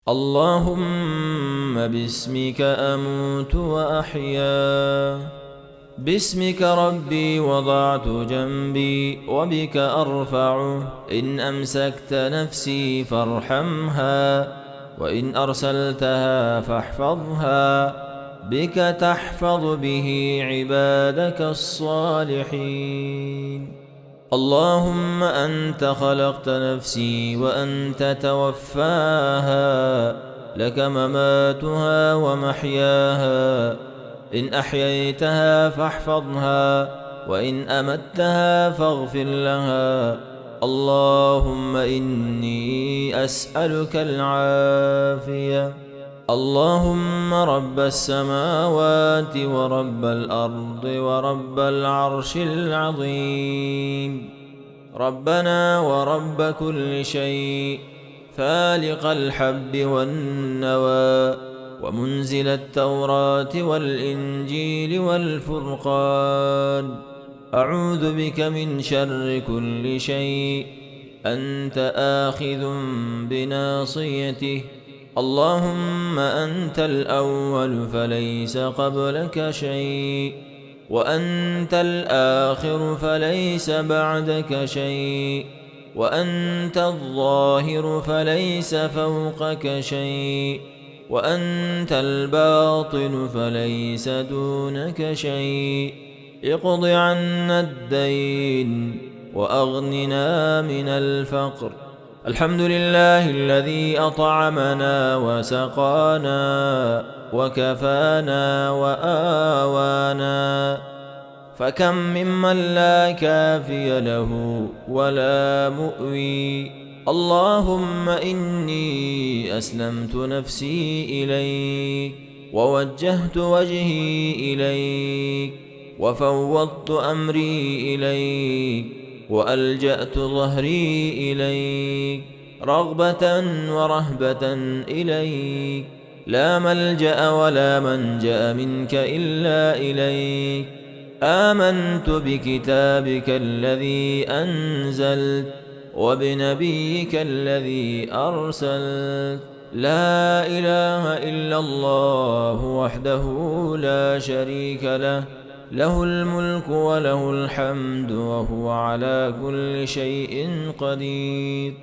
اللهم باسمك أموت وأحيا، باسمك ربي وضعت جنبي وبك أرفعه. إن أمسكت نفسي فارحمها، وإن أرسلتها فاحفظها، بك تحفظ به عبادك الصالحين. اللهم أنت خلقت نفسي وأنت توفاها، لك مماتها ومحياها. إن أحييتها فاحفظها، وإن أمتها فاغفر لها. اللهم إني أسألك العافية. اللهم رب السماوات ورب الأرض ورب العرش العظيم، ربنا ورب كل شيء، فالق الحب والنوى، ومنزل التوراة والإنجيل والفرقان، أعوذ بك من شر كل شيء أنت آخذ بناصيته. اللهم أنت الأول فليس قبلك شيء، وأنت الآخر فليس بعدك شيء، وأنت الظاهر فليس فوقك شيء، وأنت الباطن فليس دونك شيء. اقض عنا الدين وأغننا من الفقر. الحمد لله الذي أطعمنا وسقانا وكفانا وآوانا، فكم ممن لا كافي له ولا مؤوي. اللهم إني أسلمت نفسي إليك، ووجهت وجهي إليك، وفوضت أمري إليك، وألجأت ظهري إليك، رغبة ورهبة إليك. لا ملجأ ولا منجأ منك إلا إليك. آمنت بكتابك الذي أنزلت، وبنبيك الذي أرسلت. لا إله إلا الله وحده لا شريك له، له الملك وله الحمد وهو على كل شيء قدير.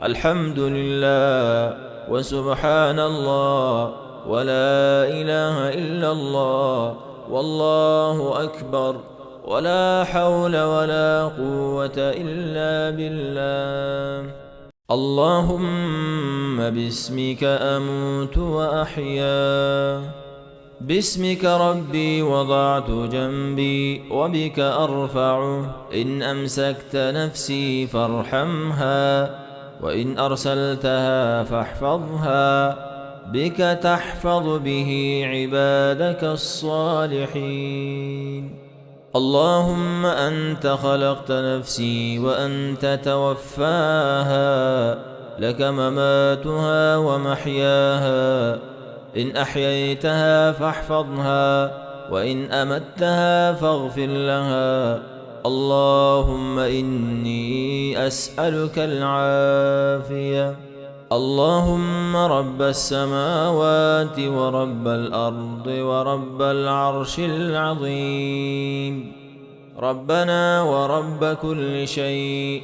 الحمد لله وسبحان الله ولا إله إلا الله والله أكبر، ولا حول ولا قوة إلا بالله. اللهم باسمك أموت وأحيا، باسمك ربي وضعت جنبي وبك أرفعه. إن أمسكت نفسي فارحمها، وإن أرسلتها فاحفظها، بك تحفظ به عبادك الصالحين. اللهم أنت خلقت نفسي وأنت توفاها، لك مماتها ومحياها. إن أحييتها فاحفظها، وإن أمتها فاغفر لها. اللهم إني أسألك العافية. اللهم رب السماوات ورب الأرض ورب العرش العظيم، ربنا ورب كل شيء،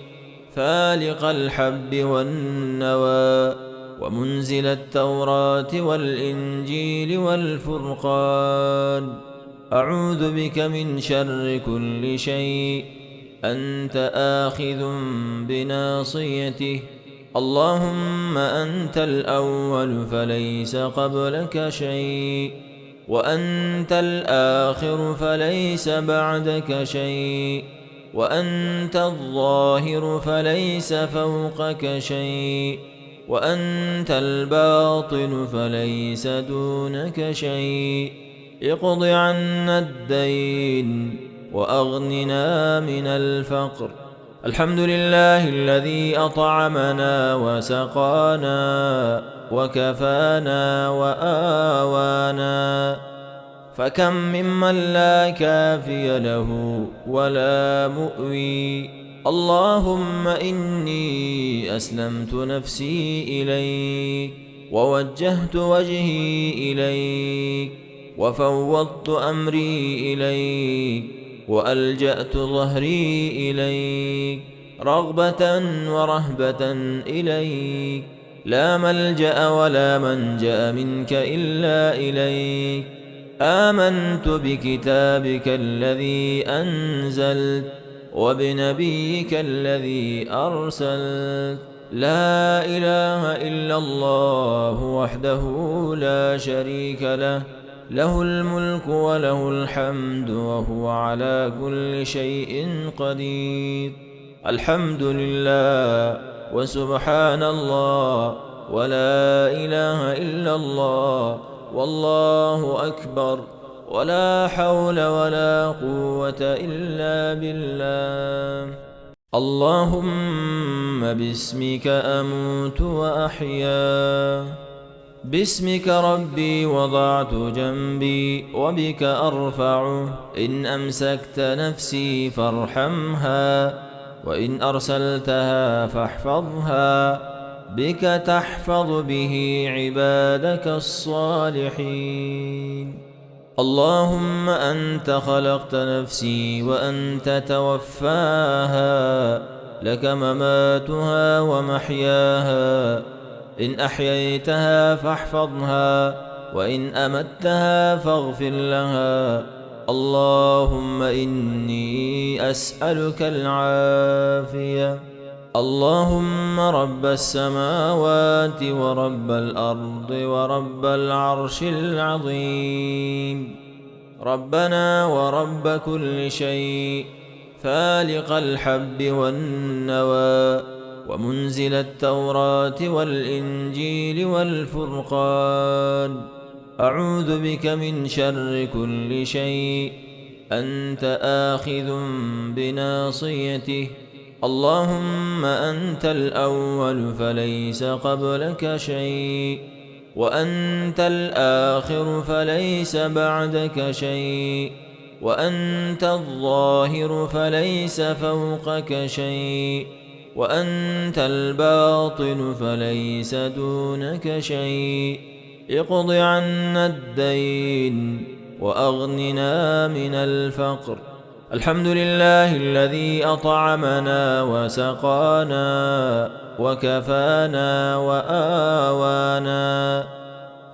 فالق الحب والنوى، ومنزل التوراة والإنجيل والفرقان، أعوذ بك من شر كل شيء أنت آخذ بناصيته. اللهم أنت الأول فليس قبلك شيء، وأنت الآخر فليس بعدك شيء، وأنت الظاهر فليس فوقك شيء، وأنت الباطن فليس دونك شيء. اقض عنا الدين وأغننا من الفقر. الحمد لله الذي أطعمنا وسقانا وكفانا وآوانا، فكم ممن لا كافي له ولا مؤوي. اللهم إني أسلمت نفسي إليك، ووجهت وجهي إليك وفوضت أمري إليك وألجأت ظهري إليك رغبة ورهبة إليك لا ملجأ ولا منجأ منك إلا إليك آمنت بكتابك الذي أنزلت وبنبيك الذي أرسلت لا إله إلا الله وحده لا شريك له له الملك وله الحمد وهو على كل شيء قدير الحمد لله وسبحان الله ولا إله إلا الله والله أكبر ولا حول ولا قوة إلا بالله اللهم باسمك أموت وأحيا باسمك ربي وضعت جنبي وبك أرفعه إن أمسكت نفسي فارحمها وإن أرسلتها فاحفظها بك تحفظ به عبادك الصالحين اللهم أنت خلقت نفسي وأنت توفاها لك مماتها ومحياها إن أحييتها فاحفظها وإن أمتها فاغفر لها اللهم إني أسألك العافية اللهم رب السماوات ورب الأرض ورب العرش العظيم ربنا ورب كل شيء فالق الحب والنوى ومنزل التوراة والإنجيل والفرقان أعوذ بك من شر كل شيء أنت آخذ بناصيته اللهم أنت الأول فليس قبلك شيء وأنت الآخر فليس بعدك شيء وأنت الظاهر فليس فوقك شيء وأنت الباطن فليس دونك شيء اقض عنا الدين وأغننا من الفقر الحمد لله الذي أطعمنا وسقانا وكفانا وآوانا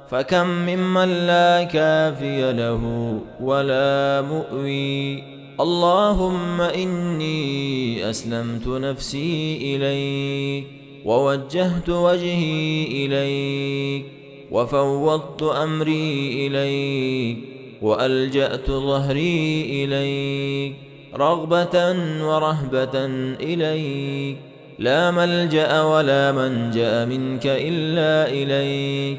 فكم ممن لا كافي له ولا مؤوي اللهم إني أسلمت نفسي إليك ووجهت وجهي إليك وفوضت أمري إليك وألجأت ظهري إليك رغبة ورهبة إليك لا ملجأ ولا منجأ منك إلا إليك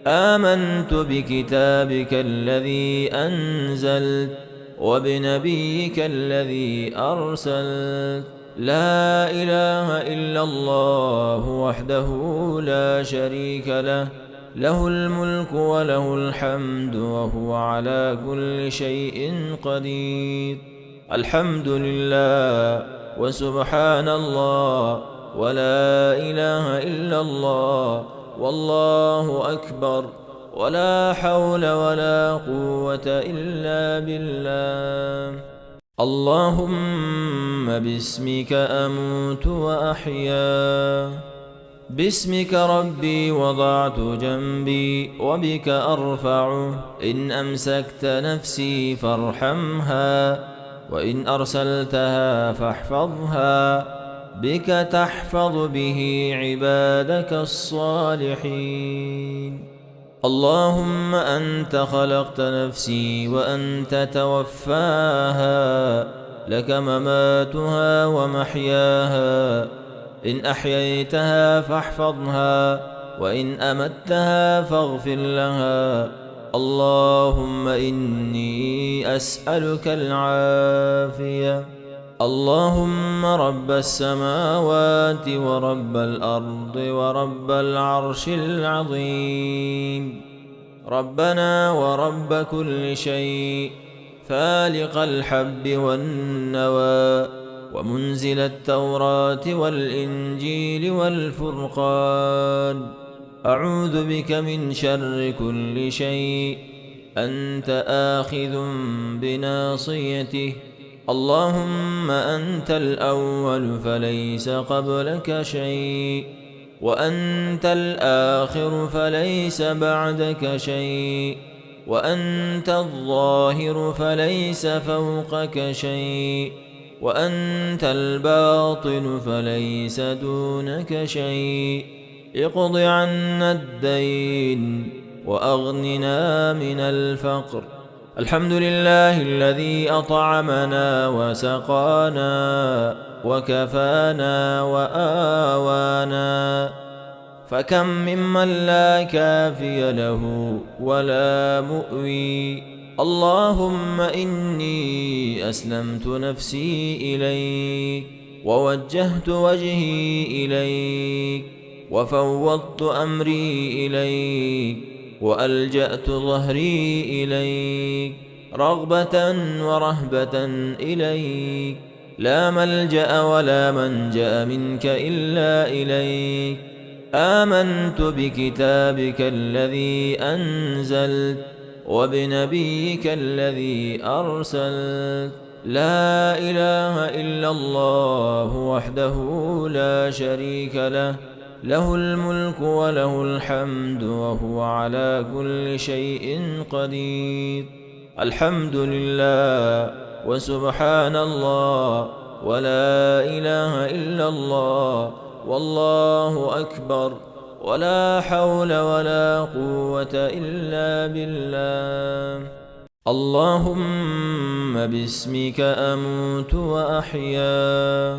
آمنت بكتابك الذي أنزلت وبنبيك الذي أرسلت لا إله إلا الله وحده لا شريك له له الملك وله الحمد وهو على كل شيء قدير الحمد لله وسبحان الله ولا إله إلا الله والله أكبر ولا حول ولا قوة إلا بالله اللهم باسمك أموت وأحيا باسمك ربي وضعت جنبي وبك أرفعه إن أمسكت نفسي فارحمها وإن أرسلتها فاحفظها بك تحفظ به عبادك الصالحين اللهم أنت خلقت نفسي وأنت توفاها لك مماتها ومحياها إن أحييتها فاحفظها وإن أمتها فاغفر لها اللهم إني أسألك العافية اللهم رب السماوات ورب الأرض ورب العرش العظيم ربنا ورب كل شيء فالق الحب والنوى ومنزل التوراة والإنجيل والفرقان أعوذ بك من شر كل شيء أنت آخذ بناصيته. اللهم أنت الأول فليس قبلك شيء، وأنت الآخر فليس بعدك شيء، وأنت الظاهر فليس فوقك شيء، وأنت الباطن فليس دونك شيء. اقض عنا الدين وأغننا من الفقر. الحمد لله الذي أطعمنا وسقانا وكفانا وآوانا، فكم ممن لا كافي له ولا مؤوي. اللهم إني أسلمت نفسي إليك، ووجهت وجهي إليك، وفوضت أمري إليك، وألجأت ظهري إليك، رغبة ورهبة إليك. لا ملجأ ولا منجأ منك إلا إليك. آمنت بكتابك الذي أنزلت وبنبيك الذي أرسلت. لا إله إلا الله وحده لا شريك له، له الملك وله الحمد وهو على كل شيء قدير. الحمد لله وسبحان الله ولا إله إلا الله والله أكبر، ولا حول ولا قوة إلا بالله. اللهم باسمك أموت وأحيا،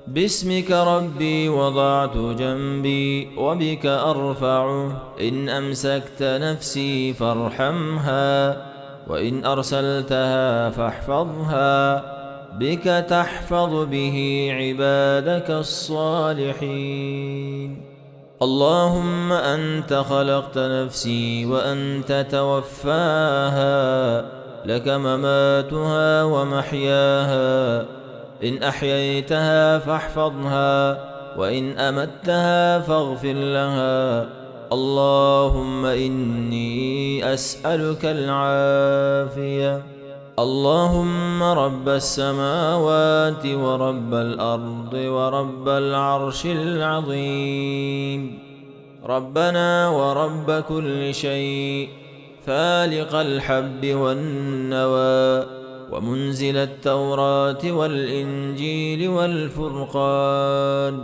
باسمك ربي وضعت جنبي وبك أرفعه. إن أمسكت نفسي فارحمها، وإن أرسلتها فاحفظها، بك تحفظ به عبادك الصالحين. اللهم أنت خلقت نفسي وأنت توفاها، لك مماتها ومحياها. إن أحييتها فاحفظها، وإن أمتها فاغفر لها. اللهم إني أسألك العافية. اللهم رب السماوات ورب الأرض ورب العرش العظيم، ربنا ورب كل شيء، فالق الحب والنوى، ومنزل التوراة والإنجيل والفرقان.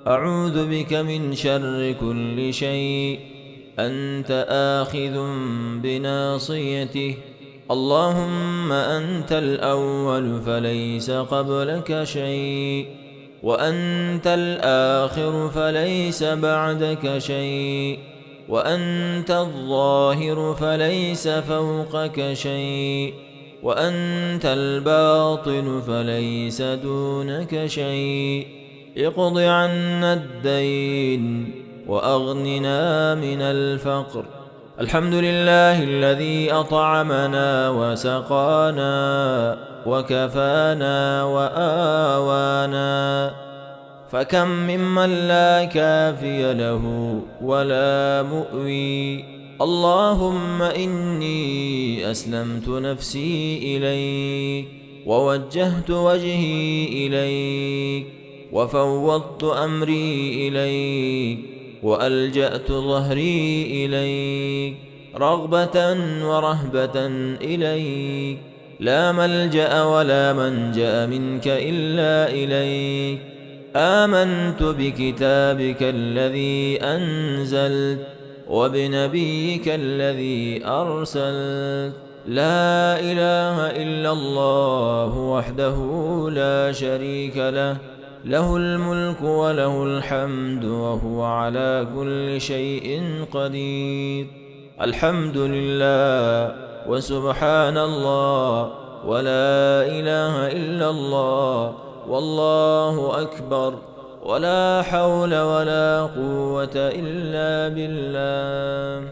أعوذ بك من شر كل شيء أنت آخذ بناصيته. اللهم أنت الأول فليس قبلك شيء، وأنت الآخر فليس بعدك شيء، وأنت الظاهر فليس فوقك شيء، وأنت الباطن فليس دونك شيء. اقض عنا الدين وأغننا من الفقر. الحمد لله الذي أطعمنا وسقانا وكفانا وآوانا، فكم ممن لا كافي له ولا مؤوي. اللهم إني أسلمت نفسي إليك، ووجهت وجهي إليك، وفوضت أمري إليك، وألجأت ظهري إليك، رغبة ورهبة إليك. لا ملجأ ولا منجأ منك إلا إليك. آمنت بكتابك الذي أنزلت وبنبيك الذي أرسلت. لا إله إلا الله وحده لا شريك له، له الملك وله الحمد وهو على كل شيء قدير. الحمد لله وسبحان الله ولا إله إلا الله والله أكبر، ولا حول ولا قوة إلا بالله.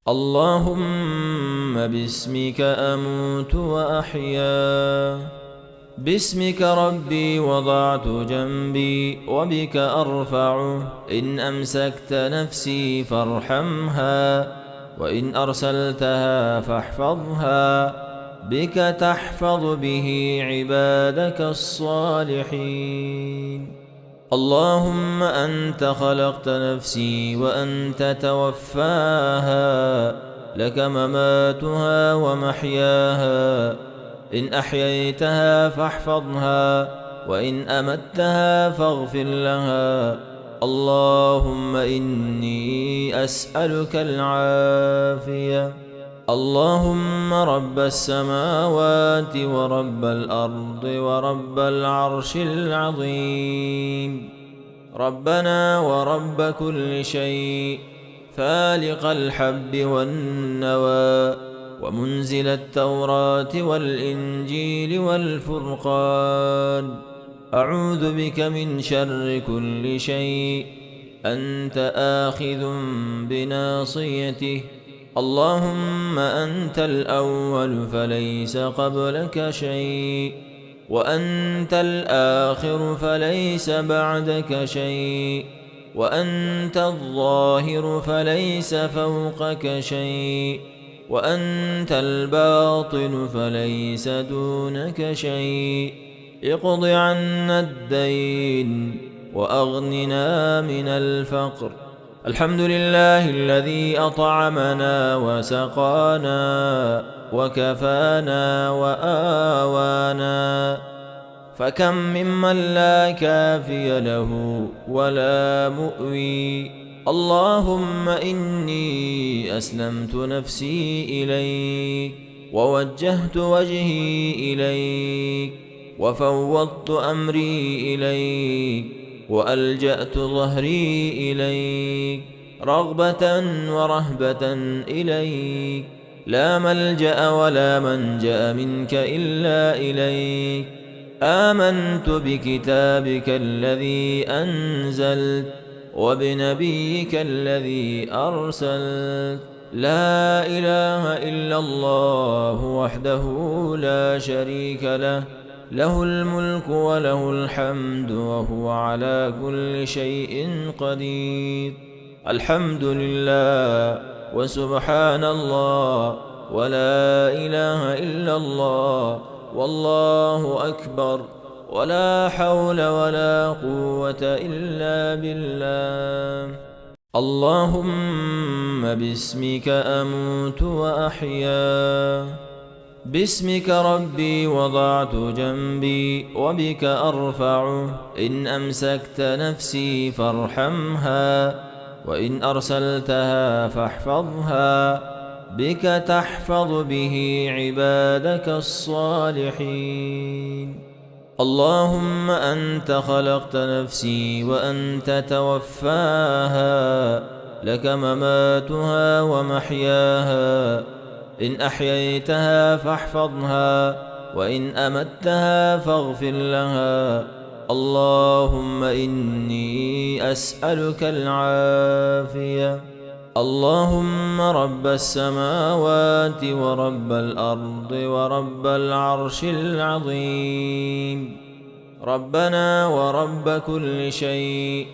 اللهم باسمك أموت وأحيا، باسمك ربي وضعت جنبي وبك أرفعه، إن أمسكت نفسي فارحمها، وإن أرسلتها فاحفظها، بك تحفظ به عبادك الصالحين. اللهم أنت خلقت نفسي وأنت توفاها، لك مماتها ومحياها، إن أحييتها فاحفظها، وإن أمتها فاغفر لها. اللهم إني أسألك العافية. اللهم رب السماوات ورب الأرض ورب العرش العظيم، ربنا ورب كل شيء، فالق الحب والنوى، ومنزل التوراة والإنجيل والفرقان، أعوذ بك من شر كل شيء أنت آخذ بناصيته. اللهم أنت الأول فليس قبلك شيء، وأنت الآخر فليس بعدك شيء، وأنت الظاهر فليس فوقك شيء، وأنت الباطن فليس دونك شيء. اقض عنا الدين وأغننا من الفقر. الحمد لله الذي أطعمنا وسقانا وكفانا وآوانا، فكم ممن لا كافي له ولا مؤوي. اللهم إني أسلمت نفسي إليك، ووجهت وجهي إليك، وفوضت أمري إليك، وألجأت ظهري إليك، رغبة ورهبة إليك، لا ملجأ ولا منجأ منك إلا إليك. آمنت بكتابك الذي أنزلت وبنبيك الذي أرسلت، لا إله إلا الله وحده لا شريك له، له الملك وله الحمد وهو على كل شيء قدير. الحمد لله وسبحان الله ولا إله إلا الله والله أكبر، ولا حول ولا قوة إلا بالله. اللهم باسمك أموت وأحيا، باسمك ربي وضعت جنبي وبك أرفعه، إن أمسكت نفسي فارحمها، وإن أرسلتها فاحفظها، بك تحفظ به عبادك الصالحين. اللهم أنت خلقت نفسي وأنت توفاها، لك مماتها ومحياها، إن أحييتها فاحفظها، وإن أمتها فاغفر لها. اللهم إني أسألك العافية. اللهم رب السماوات ورب الأرض ورب العرش العظيم، ربنا ورب كل شيء،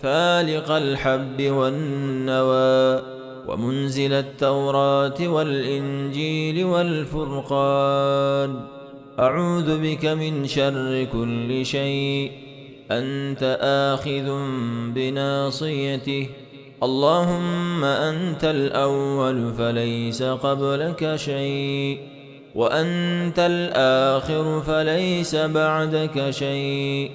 فالق الحب والنوى، ومنزل التوراة والإنجيل والفرقان، أعوذ بك من شر كل شيء أنت آخذ بناصيته. اللهم أنت الأول فليس قبلك شيء، وأنت الآخر فليس بعدك شيء،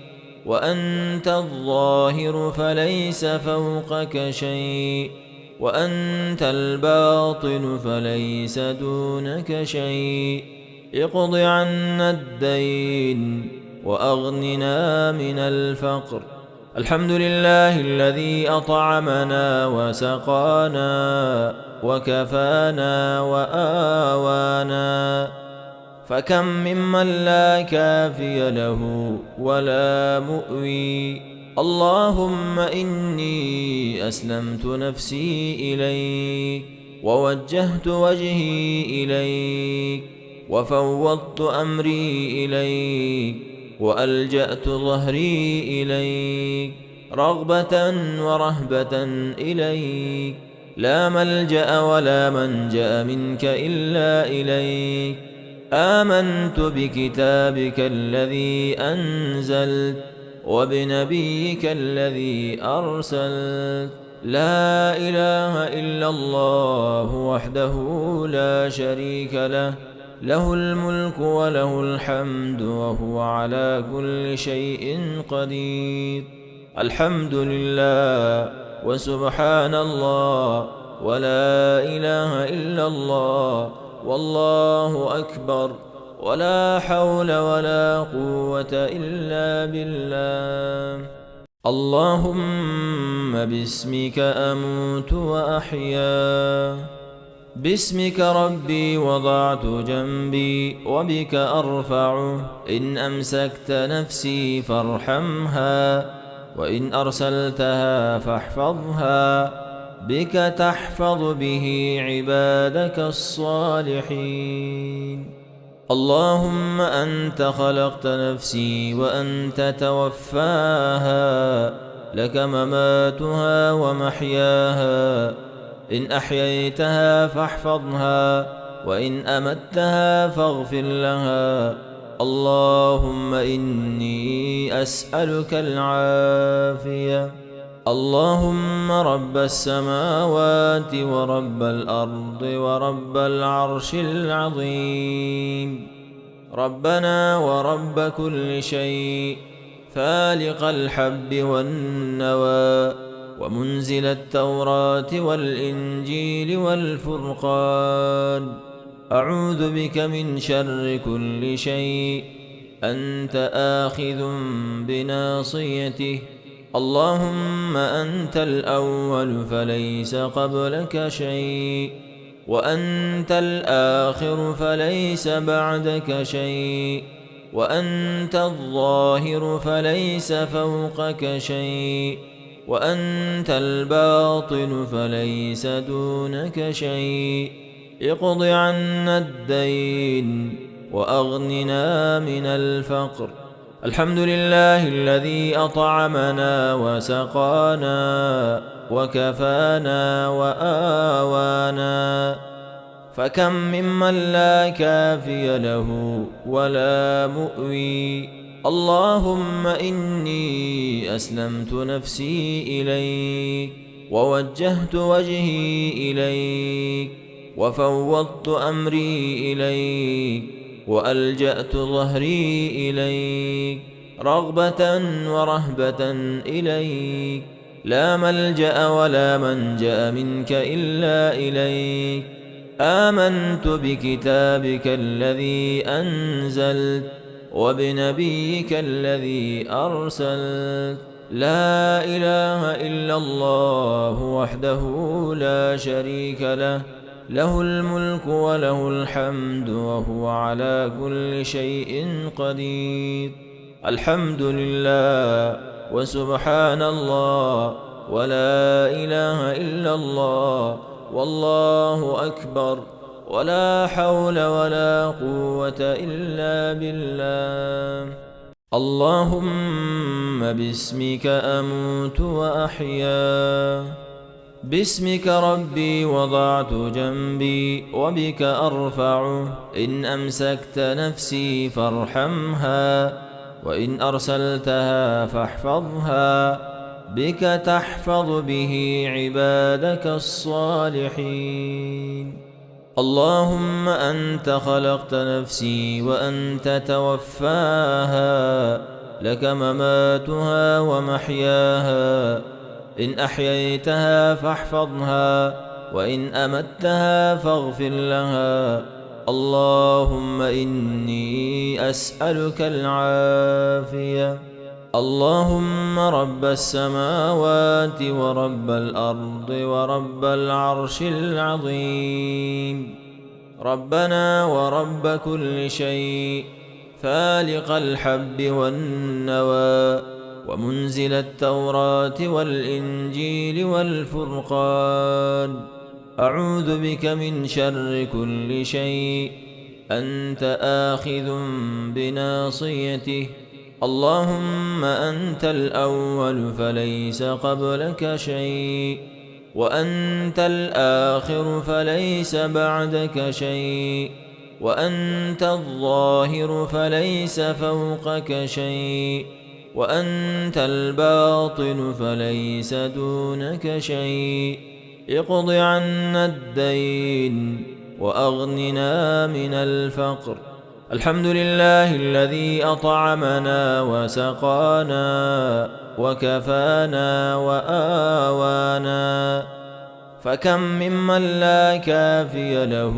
وأنت الظاهر فليس فوقك شيء، وأنت الباطن فليس دونك شيء. اقض عنا الدين وأغننا من الفقر. الحمد لله الذي أطعمنا وسقانا وكفانا وآوانا، فكم ممن لا كافي له ولا مؤوي. اللهم إني أسلمت نفسي إليك، ووجهت وجهي إليك، وفوضت أمري إليك وألجأت ظهري إليك رغبة ورهبة إليك لا ملجأ ولا منجأ منك إلا إليك آمنت بكتابك الذي أنزلت وبنبيك الذي أرسلت لا إله إلا الله وحده لا شريك له له الملك وله الحمد وهو على كل شيء قدير الحمد لله وسبحان الله ولا إله إلا الله والله أكبر ولا حول ولا قوة إلا بالله اللهم باسمك أموت وأحيا باسمك ربي وضعت جنبي وبك أرفعه إن أمسكت نفسي فارحمها وإن أرسلتها فاحفظها بك تحفظ به عبادك الصالحين اللهم أنت خلقت نفسي وأنت توفاها لك مماتها ومحياها إن أحييتها فاحفظها وإن أمتها فاغفر لها اللهم إني أسألك العافية اللهم رب السماوات ورب الأرض ورب العرش العظيم ربنا ورب كل شيء فالق الحب والنوى ومنزل التوراة والإنجيل والفرقان أعوذ بك من شر كل شيء أنت آخذ بناصيته اللهم أنت الأول فليس قبلك شيء وأنت الآخر فليس بعدك شيء وأنت الظاهر فليس فوقك شيء وأنت الباطن فليس دونك شيء اقض عنا الدين وأغننا من الفقر الحمد لله الذي أطعمنا وسقانا وكفانا وآوانا فكم ممن لا كافي له ولا مؤوي اللهم إني أسلمت نفسي إليك ووجهت وجهي إليك وفوضت أمري إليك وألجأت ظهري إليك رغبة ورهبة إليك لا ملجأ ولا منجأ منك إلا إليك آمنت بكتابك الذي أنزلت وبنبيك الذي أرسلت لا إله إلا الله وحده لا شريك له له الملك وله الحمد وهو على كل شيء قدير الحمد لله وسبحان الله ولا إله إلا الله والله أكبر ولا حول ولا قوة إلا بالله اللهم باسمك أموت وأحيا باسمك ربي وضعت جنبي وبك أرفعه إن أمسكت نفسي فارحمها وإن أرسلتها فاحفظها بك تحفظ به عبادك الصالحين اللهم أنت خلقت نفسي وأنت توفاها لك مماتها ومحياها إن أحييتها فاحفظها وإن أمتها فاغفر لها اللهم إني أسألك العافية اللهم رب السماوات ورب الأرض ورب العرش العظيم ربنا ورب كل شيء فالق الحب والنوى ومنزل التوراة والإنجيل والفرقان أعوذ بك من شر كل شيء أنت آخذ بناصيته. اللهم أنت الأول فليس قبلك شيء، وأنت الآخر فليس بعدك شيء، وأنت الظاهر فليس فوقك شيء، وأنت الباطن فليس دونك شيء. اقض عنا الدين وأغننا من الفقر. الحمد لله الذي أطعمنا وسقانا وكفانا وآوانا، فكم ممن لا كافي له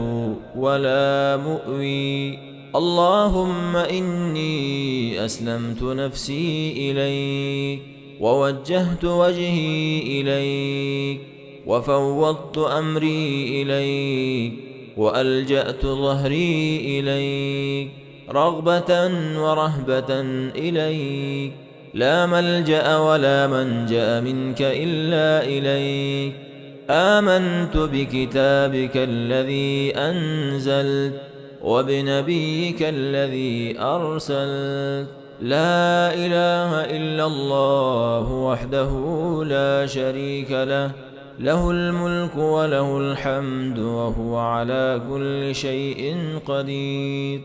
ولا مؤوي. اللهم إني أسلمت نفسي إليك، ووجهت وجهي إليك، وفوضت أمري إليك، وألجأت ظهري إليك، رغبة ورهبة إليك. لا ملجأ ولا منجأ منك إلا إليك. آمنت بكتابك الذي أنزلت وبنبيك الذي أرسلت. لا إله إلا الله وحده لا شريك له، له الملك وله الحمد وهو على كل شيء قدير.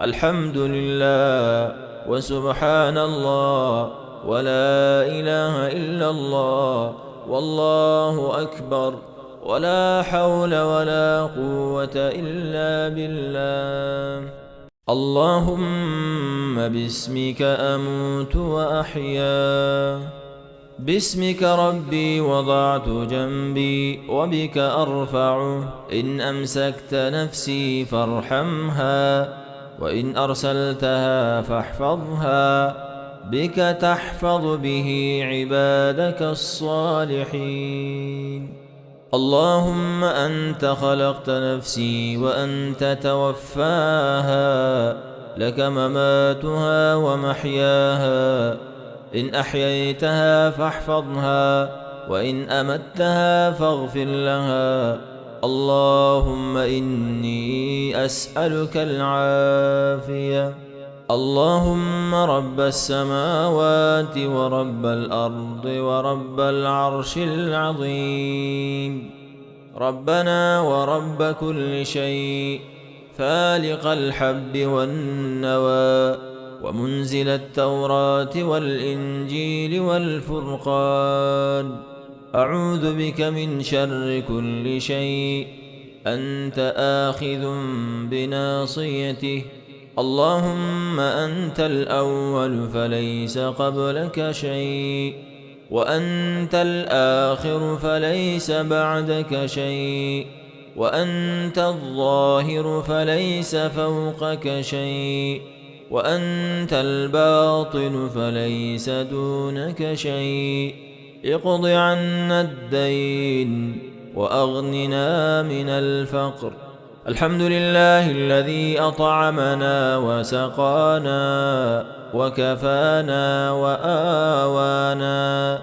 الحمد لله وسبحان الله ولا إله إلا الله والله أكبر، ولا حول ولا قوة إلا بالله. اللهم باسمك أموت وأحيا، باسمك ربي وضعت جنبي وبك أرفعه. إن أمسكت نفسي فارحمها، وإن أرسلتها فاحفظها، بك تحفظ به عبادك الصالحين. اللهم أنت خلقت نفسي وأنت توفاها، لك مماتها ومحياها. إن أحييتها فاحفظها، وإن أمتها فاغفر لها. اللهم إني أسألك العافية. اللهم رب السماوات ورب الأرض ورب العرش العظيم، ربنا ورب كل شيء، فالق الحب والنوى، ومنزل التوراة والإنجيل والفرقان. أعوذ بك من شر كل شيء، أنت آخذ بناصيته. اللهم أنت الأول فليس قبلك شيء، وأنت الآخر فليس بعدك شيء، وأنت الظاهر فليس فوقك شيء، وأنت الباطن فليس دونك شيء. اقض عنا الدين وأغننا من الفقر. الحمد لله الذي أطعمنا وسقانا وكفانا وآوانا،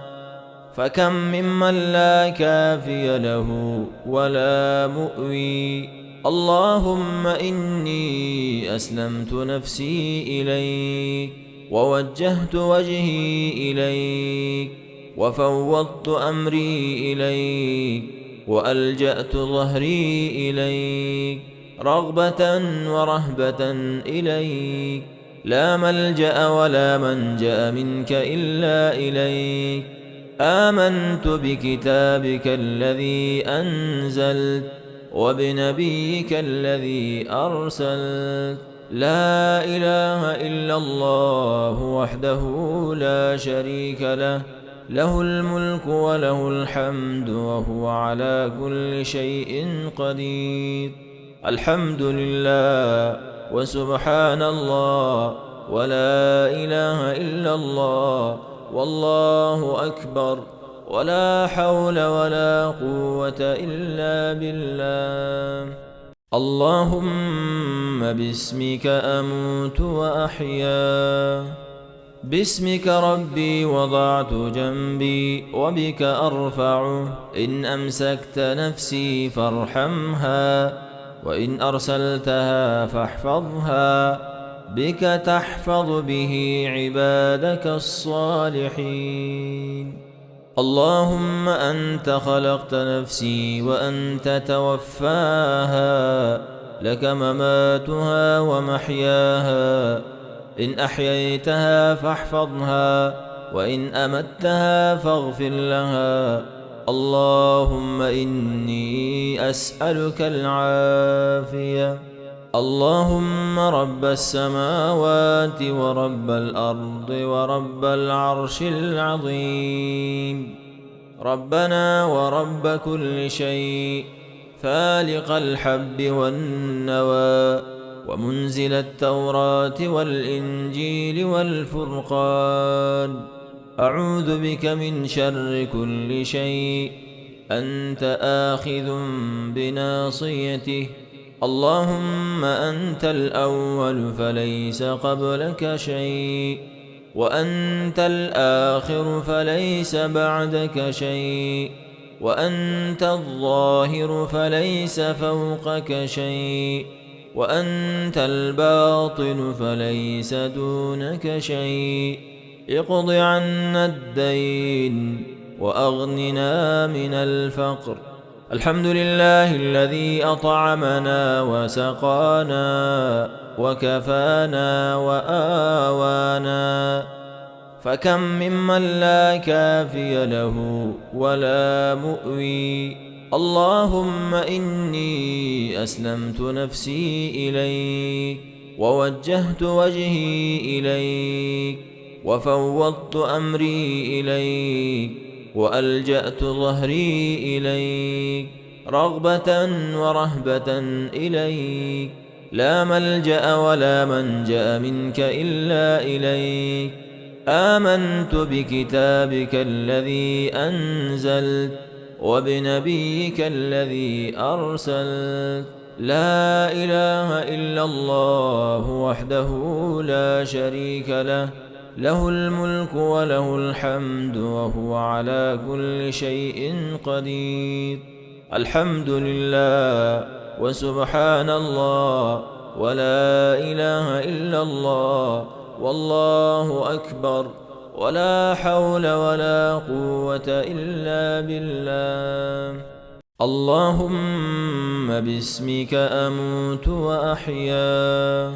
فكم ممن لا كافي له ولا مؤوي. اللهم إني أسلمت نفسي إليك، ووجهت وجهي إليك، وفوضت أمري إليك، وألجأت ظهري إليك، رغبة ورهبة إليك. لا ملجأ ولا منجأ منك إلا إليك. آمنت بكتابك الذي أنزلت وبنبيك الذي أرسلت. لا إله إلا الله وحده لا شريك له، له الملك وله الحمد وهو على كل شيء قدير. الحمد لله وسبحان الله ولا إله إلا الله والله أكبر، ولا حول ولا قوة إلا بالله. اللهم باسمك أموت وأحيا، باسمك ربي وضعت جنبي وبك أرفعه. إن أمسكت نفسي فارحمها، وإن أرسلتها فاحفظها بك تحفظ به عبادك الصالحين. اللهم أنت خلقت نفسي وأنت توفاها، لك مماتها ومحياها. إن أحييتها فاحفظها، وإن أمتها فاغفر لها. اللهم إني أسألك العافية. اللهم رب السماوات ورب الأرض ورب العرش العظيم، ربنا ورب كل شيء، فالق الحب والنوى، ومنزل التوراة والإنجيل والفرقان، أعوذ بك من شر كل شيء أنت آخذ بناصيته. اللهم أنت الأول فليس قبلك شيء، وأنت الآخر فليس بعدك شيء، وأنت الظاهر فليس فوقك شيء، وأنت الباطن فليس دونك شيء. اقض عنا الدين وأغننا من الفقر. الحمد لله الذي أطعمنا وسقانا وكفانا وآوانا، فكم ممن لا كافي له ولا مؤوي. اللهم إني أسلمت نفسي إليك، ووجهت وجهي إليك، وفوضت أمري إليك، وألجأت ظهري إليك، رغبة ورهبة إليك. لا ملجأ ولا منجأ منك إلا إليك. آمنت بكتابك الذي أنزلت، وبنبيك الذي أرسلت. لا إله إلا الله وحده لا شريك له، له الملك وله الحمد وهو على كل شيء قدير. الحمد لله وسبحان الله ولا إله إلا الله والله أكبر، ولا حول ولا قوة إلا بالله. اللهم باسمك أموت وأحيا،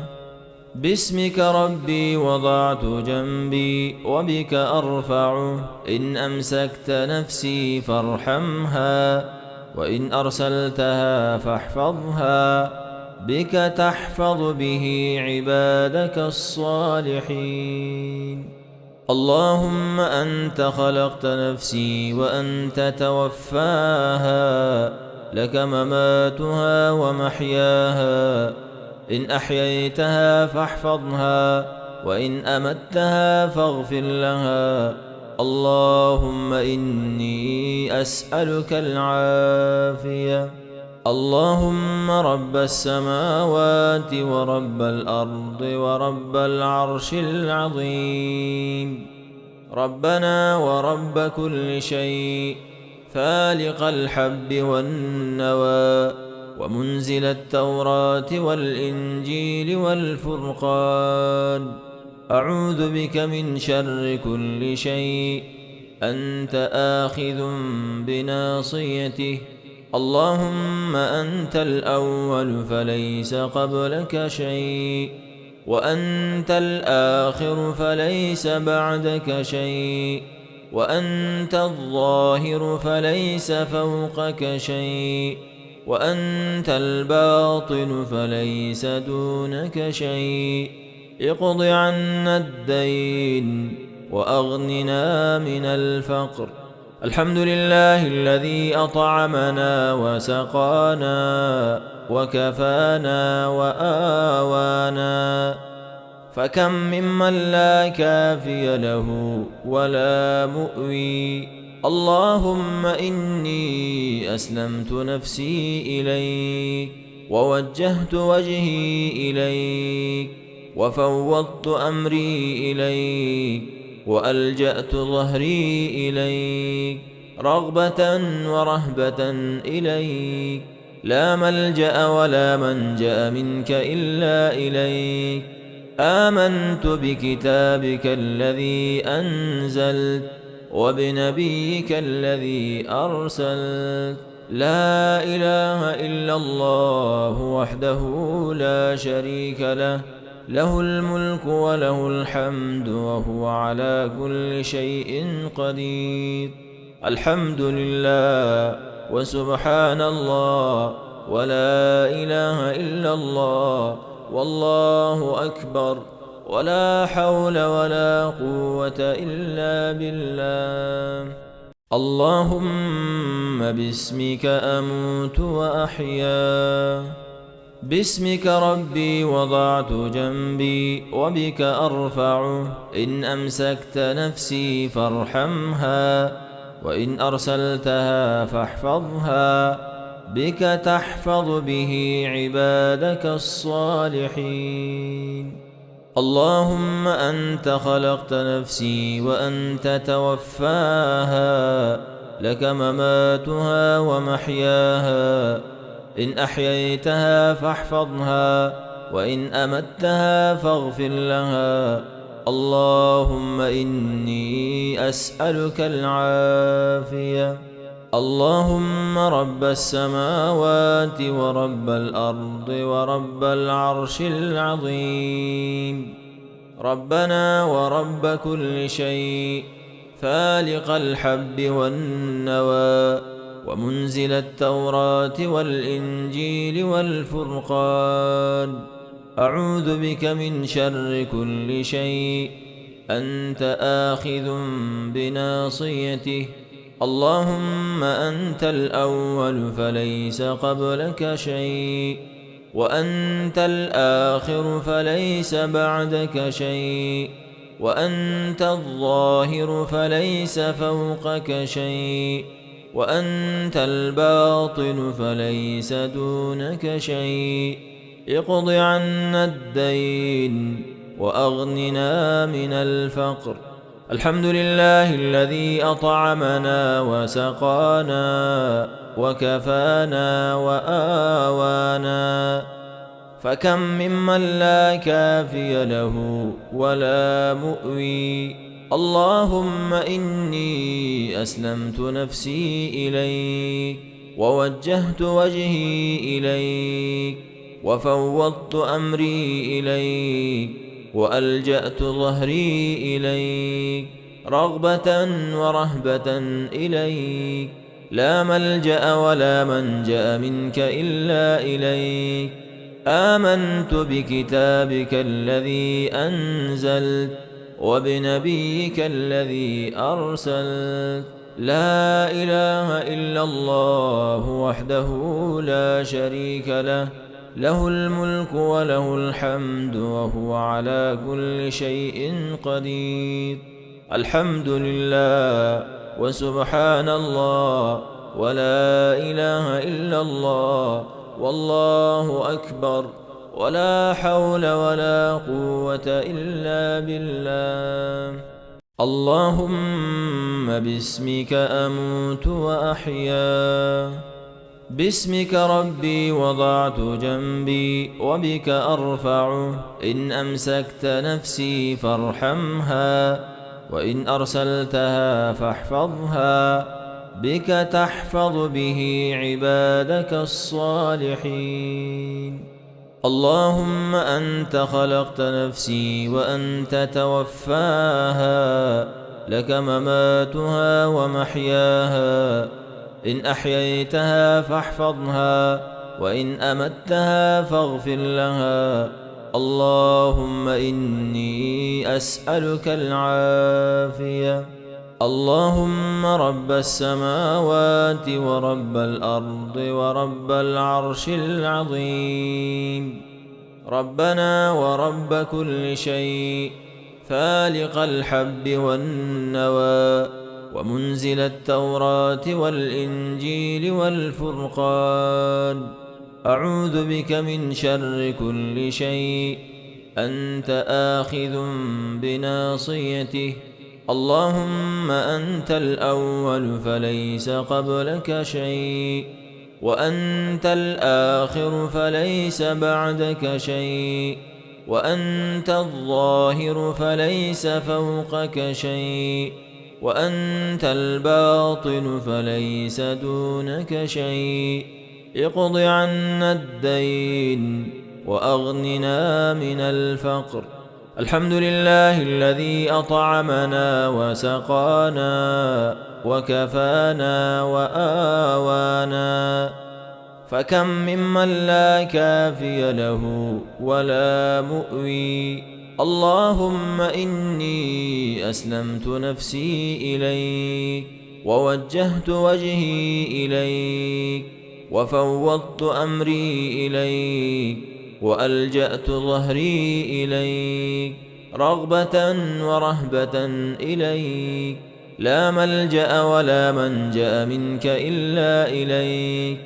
باسمك ربي وضعت جنبي، وبك أرفعه. إن أمسكت نفسي فارحمها، وإن أرسلتها فاحفظها، بك تحفظ به عبادك الصالحين. اللهم أنت خلقت نفسي وأنت توفاها، لك مماتها ومحياها. إن أحييتها فاحفظها، وإن أمتها فاغفر لها. اللهم إني أسألك العافية. اللهم رب السماوات ورب الأرض ورب العرش العظيم، ربنا ورب كل شيء، فالق الحب والنوى، ومنزل التوراة والإنجيل والفرقان، أعوذ بك من شر كل شيء أنت آخذ بناصيته. اللهم أنت الأول فليس قبلك شيء، وأنت الآخر فليس بعدك شيء، وأنت الظاهر فليس فوقك شيء، وأنت الباطن فليس دونك شيء. اقض عنا الدين وأغننا من الفقر. الحمد لله الذي أطعمنا وسقانا وكفانا وآوانا، فكم ممن لا كافي له ولا مؤوي. اللهم إني أسلمت نفسي إليك، ووجهت وجهي إليك، وفوضت أمري إليك، وألجأت ظهري إليك، رغبة ورهبة إليك. لا ملجأ ولا منجأ منك إلا إليك. آمنت بكتابك الذي أنزلت وبنبيك الذي أرسلت. لا إله إلا الله وحده لا شريك له، له الملك وله الحمد وهو على كل شيء قدير. الحمد لله وسبحان الله ولا إله إلا الله والله أكبر، ولا حول ولا قوة إلا بالله. اللهم باسمك أموت وأحيا، باسمك ربي وضعت جنبي وبك أرفعه. إن أمسكت نفسي فارحمها، وإن أرسلتها فاحفظها، بك تحفظ به عبادك الصالحين. اللهم أنت خلقت نفسي وأنت توفاها، لك مماتها ومحياها. إن أحييتها فاحفظها، وإن أمتها فاغفر لها. اللهم إني أسألك العافية. اللهم رب السماوات ورب الأرض ورب العرش العظيم، ربنا ورب كل شيء، فالق الحب والنوى، ومنزل التوراة والإنجيل والفرقان. أعوذ بك من شر كل شيء أنت آخذ بناصيته. اللهم أنت الأول فليس قبلك شيء، وأنت الآخر فليس بعدك شيء، وأنت الظاهر فليس فوقك شيء، وأنت الباطن فليس دونك شيء. اقض عنا الدين وأغننا من الفقر. الحمد لله الذي أطعمنا وسقانا وكفانا وآوانا، فكم ممن لا كافي له ولا مؤوي. اللهم إني أسلمت نفسي إليك، ووجهت وجهي إليك، وفوضت أمري إليك، وألجأت ظهري إليك، رغبة ورهبة إليك. لا ملجأ ولا منجأ منك إلا إليك. آمنت بكتابك الذي أنزلت وبنبيك الذي أرسلت. لا إله إلا الله وحده لا شريك له، له الملك وله الحمد وهو على كل شيء قدير. الحمد لله وسبحان الله ولا إله إلا الله والله أكبر، ولا حول ولا قوة إلا بالله. اللهم باسمك أموت وأحيا، باسمك ربي وضعت جنبي وبك أرفعه. إن أمسكت نفسي فارحمها، وإن أرسلتها فاحفظها، بك تحفظ به عبادك الصالحين. اللهم أنت خلقت نفسي وأنت توفاها، لك مماتها ومحياها. إن أحييتها فاحفظها، وإن أمتها فاغفر لها. اللهم إني أسألك العافية. اللهم رب السماوات ورب الأرض ورب العرش العظيم، ربنا ورب كل شيء، فالق الحب والنوى، ومنزل التوراة والإنجيل والفرقان. أعوذ بك من شر كل شيء أنت آخذ بناصيته. اللهم أنت الأول فليس قبلك شيء، وأنت الآخر فليس بعدك شيء، وأنت الظاهر فليس فوقك شيء، وأنت الباطن فليس دونك شيء. اقض عنا الدين وأغننا من الفقر. الحمد لله الذي أطعمنا وسقانا وكفانا وآوانا، فكم ممن لا كافي له ولا مؤوي. اللهم إني أسلمت نفسي إليك، ووجهت وجهي إليك، وفوضت أمري إليك، وألجأت ظهري إليك، رغبة ورهبة إليك. لا ملجأ ولا منجأ منك إلا إليك.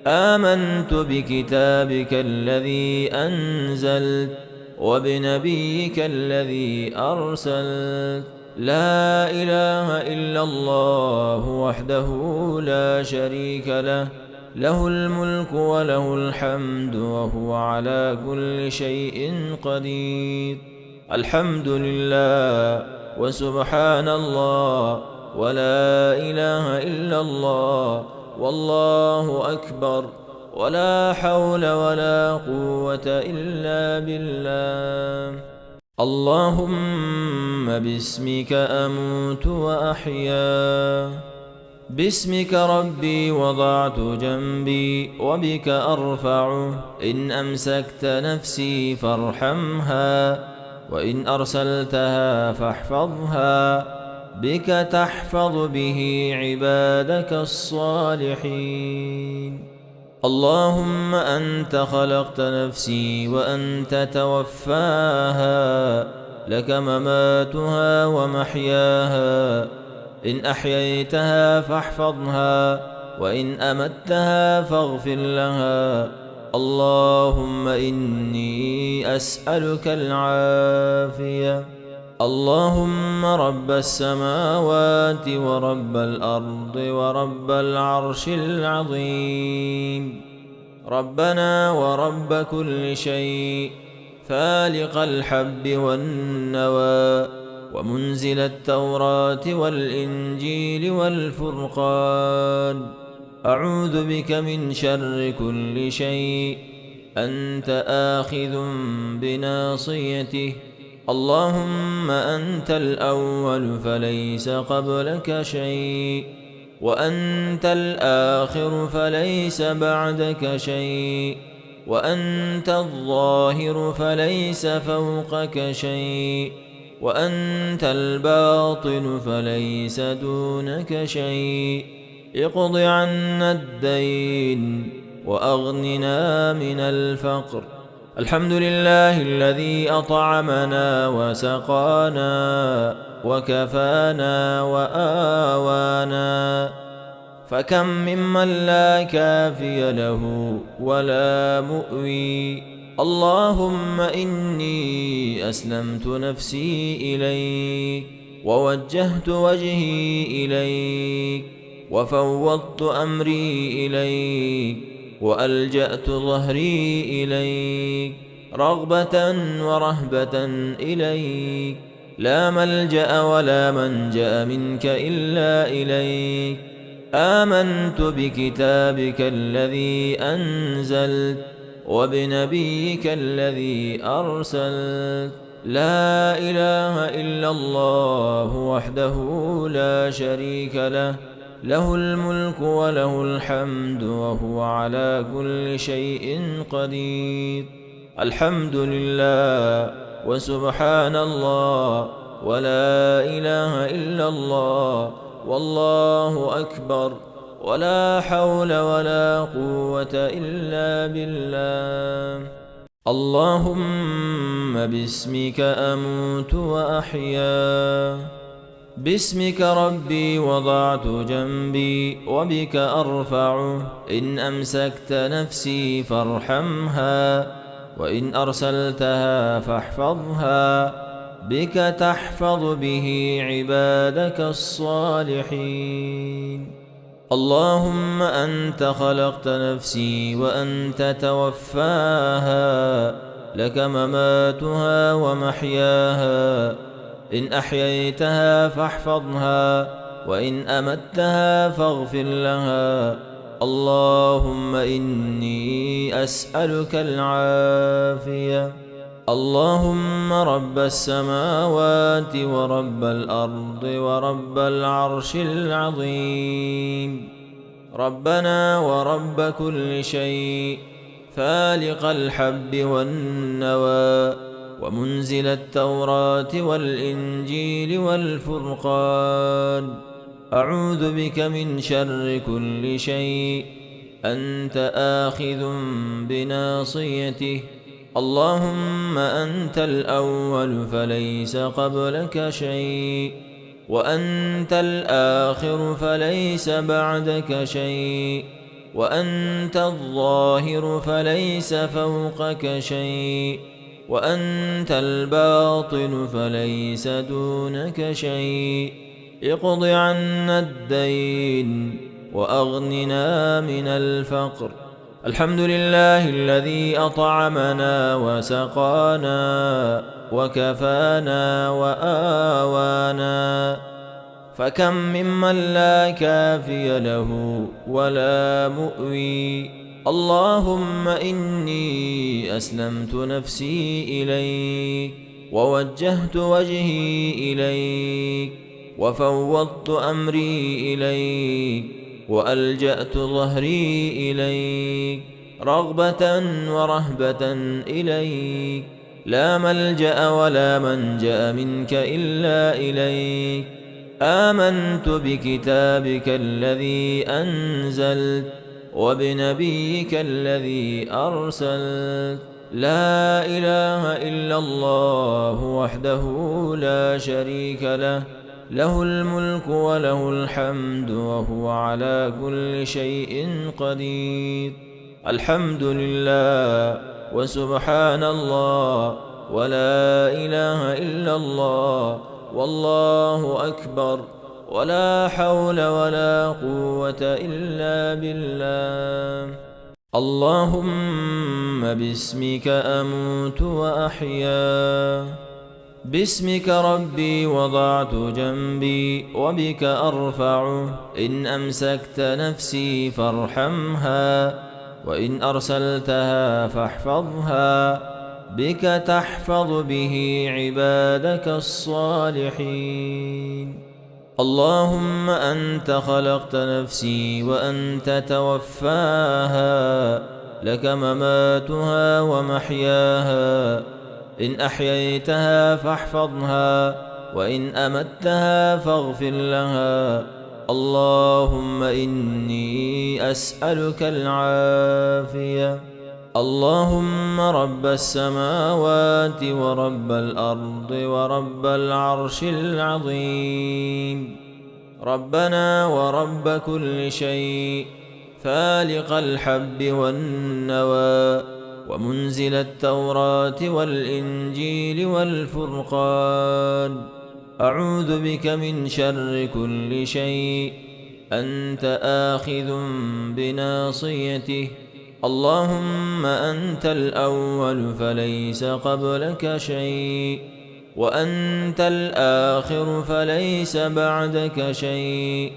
آمنت بكتابك الذي أنزلت وبنبيك الذي أرسلت. لا إله إلا الله وحده لا شريك له، له الملك وله الحمد وهو على كل شيء قدير. الحمد لله وسبحان الله ولا إله إلا الله والله أكبر، ولا حول ولا قوة إلا بالله. اللهم باسمك أموت وأحيا، باسمك ربي وضعت جنبي وبك أرفعه. إن أمسكت نفسي فارحمها، وإن أرسلتها فاحفظها، بك تحفظ به عبادك الصالحين. اللهم أنت خلقت نفسي وأنت توفاها، لك مماتها ومحياها. إن أحييتها فاحفظها، وإن أمتها فاغفر لها. اللهم إني أسألك العافية. اللهم رب السماوات ورب الأرض ورب العرش العظيم، ربنا ورب كل شيء، فالق الحب والنوى، ومنزل التوراة والإنجيل والفرقان. أعوذ بك من شر كل شيء أنت آخذ بناصيته. اللهم أنت الأول فليس قبلك شيء، وأنت الآخر فليس بعدك شيء، وأنت الظاهر فليس فوقك شيء، وأنت الباطن فليس دونك شيء. اقض عنا الدين وأغننا من الفقر. الحمد لله الذي أطعمنا وسقانا وكفانا وآوانا، فكم ممن لا كافي له ولا مؤوي. اللهم إني أسلمت نفسي إليك، ووجهت وجهي إليك، وفوضت أمري إليك، وألجأت ظهري إليك، رغبة ورهبة إليك. لا ملجأ ولا منجأ منك إلا إليك. آمنت بكتابك الذي أنزلت وبنبيك الذي أرسلت. لا إله إلا الله وحده لا شريك له، له الملك وله الحمد وهو على كل شيء قدير. الحمد لله وسبحان الله ولا إله إلا الله والله أكبر، ولا حول ولا قوة إلا بالله. اللهم باسمك أموت وأحيا، باسمك ربي وضعت جنبي وبك أرفعه. إن أمسكت نفسي فارحمها، وإن أرسلتها فاحفظها، بك تحفظ به عبادك الصالحين. اللهم أنت خلقت نفسي وأنت توفاها، لك مماتها ومحياها. إن أحييتها فاحفظها، وإن أمتها فاغفر لها. اللهم إني أسألك العافية. اللهم رب السماوات ورب الأرض ورب العرش العظيم، ربنا ورب كل شيء، فالق الحب والنوى، ومنزل التوراة والإنجيل والفرقان، أعوذ بك من شر كل شيء أنت آخذ بناصيته. اللهم أنت الأول فليس قبلك شيء، وأنت الآخر فليس بعدك شيء، وأنت الظاهر فليس فوقك شيء، وأنت الباطن فليس دونك شيء. اقض عنا الدين وأغننا من الفقر. الحمد لله الذي أطعمنا وسقانا وكفانا وآوانا، فكم ممن لا كافي له ولا مؤوي. اللهم إني أسلمت نفسي إليك، ووجهت وجهي إليك، وفوضت أمري إليك، وألجأت ظهري إليك، رغبة ورهبة إليك. لا ملجأ ولا منجأ منك إلا إليك. آمنت بكتابك الذي أنزلت، وبنبيك الذي أرسلت. لا إله إلا الله وحده لا شريك له، له الملك وله الحمد وهو على كل شيء قدير. الحمد لله وسبحان الله ولا إله إلا الله والله أكبر، ولا حول ولا قوة إلا بالله. اللهم باسمك أموت وأحيا، باسمك ربي وضعت جنبي وبك أرفعه. إن أمسكت نفسي فارحمها، وإن أرسلتها فاحفظها، بك تحفظ به عبادك الصالحين. اللهم أنت خلقت نفسي وأنت توفاها، لك مماتها ومحياها. إن أحييتها فاحفظها، وإن أمتها فاغفر لها. اللهم إني أسألك العافية. اللهم رب السماوات ورب الأرض ورب العرش العظيم، ربنا ورب كل شيء، فالق الحب والنوى، ومنزل التوراة والإنجيل والفرقان، أعوذ بك من شر كل شيء أنت آخذ بناصيته. اللهم أنت الأول فليس قبلك شيء، وأنت الآخر فليس بعدك شيء،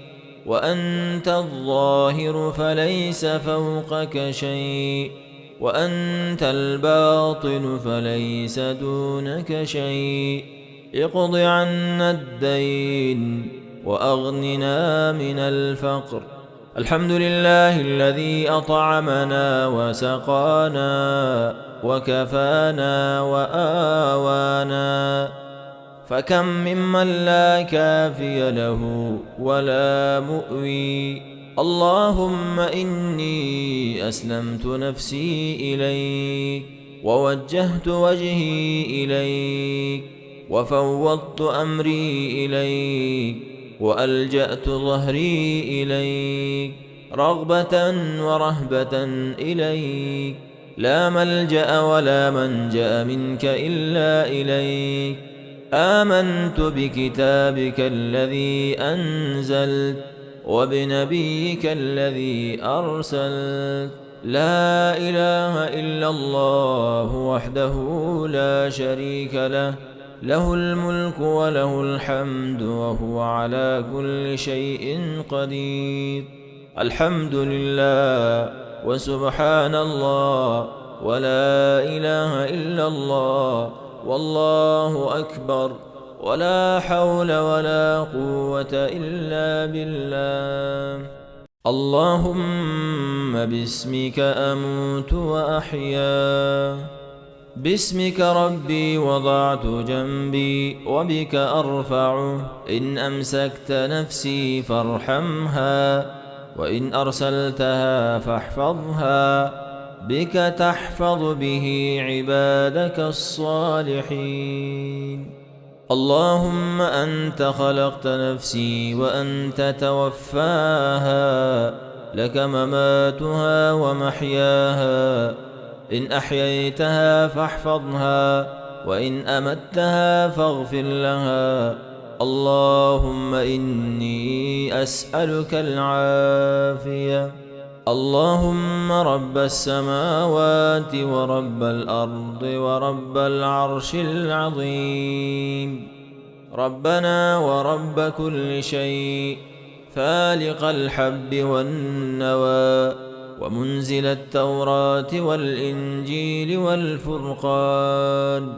وأنت الظاهر فليس فوقك شيء، وأنت الباطن فليس دونك شيء. اقض عنا الدين وأغننا من الفقر. الحمد لله الذي أطعمنا وسقانا وكفانا وآوانا، فكم ممن لا كافي له ولا مؤوي. اللهم إني أسلمت نفسي إليك، ووجهت وجهي إليك، وفوضت أمري إليك، وألجأت ظهري إليك، رغبة ورهبة إليك. لا ملجأ ولا منجأ منك إلا إليك. آمنت بكتابك الذي أنزلت، وبنبيك الذي أرسلت. لا إله إلا الله وحده لا شريك له، له الملك وله الحمد وهو على كل شيء قدير. الحمد لله وسبحان الله ولا إله إلا الله والله أكبر، ولا حول ولا قوة إلا بالله. اللهم باسمك أموت وأحيا، باسمك ربي وضعت جنبي وبك أرفعه. إن أمسكت نفسي فارحمها، وإن أرسلتها فاحفظها، بك تحفظ به عبادك الصالحين. اللهم أنت خلقت نفسي وأنت توفاها، لك مماتها ومحياها. إن أحييتها فاحفظها، وإن أمتها فاغفر لها. اللهم إني أسألك العافية. اللهم رب السماوات ورب الأرض ورب العرش العظيم، ربنا ورب كل شيء، فالق الحب والنوى، ومنزل التوراة والإنجيل والفرقان.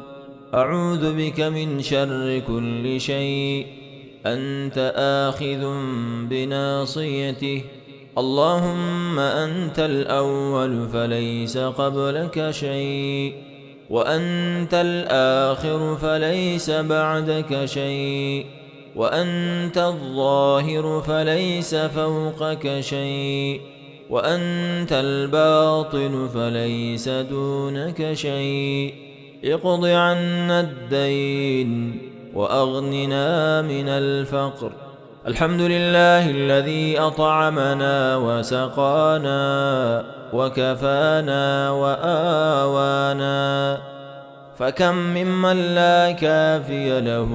أعوذ بك من شر كل شيء أنت آخذ بناصيته. اللهم أنت الأول فليس قبلك شيء، وأنت الآخر فليس بعدك شيء، وأنت الظاهر فليس فوقك شيء، وأنت الباطن فليس دونك شيء. اقض عنا الدين وأغننا من الفقر. الحمد لله الذي أطعمنا وسقانا وكفانا وآوانا، فكم ممن لا كافي له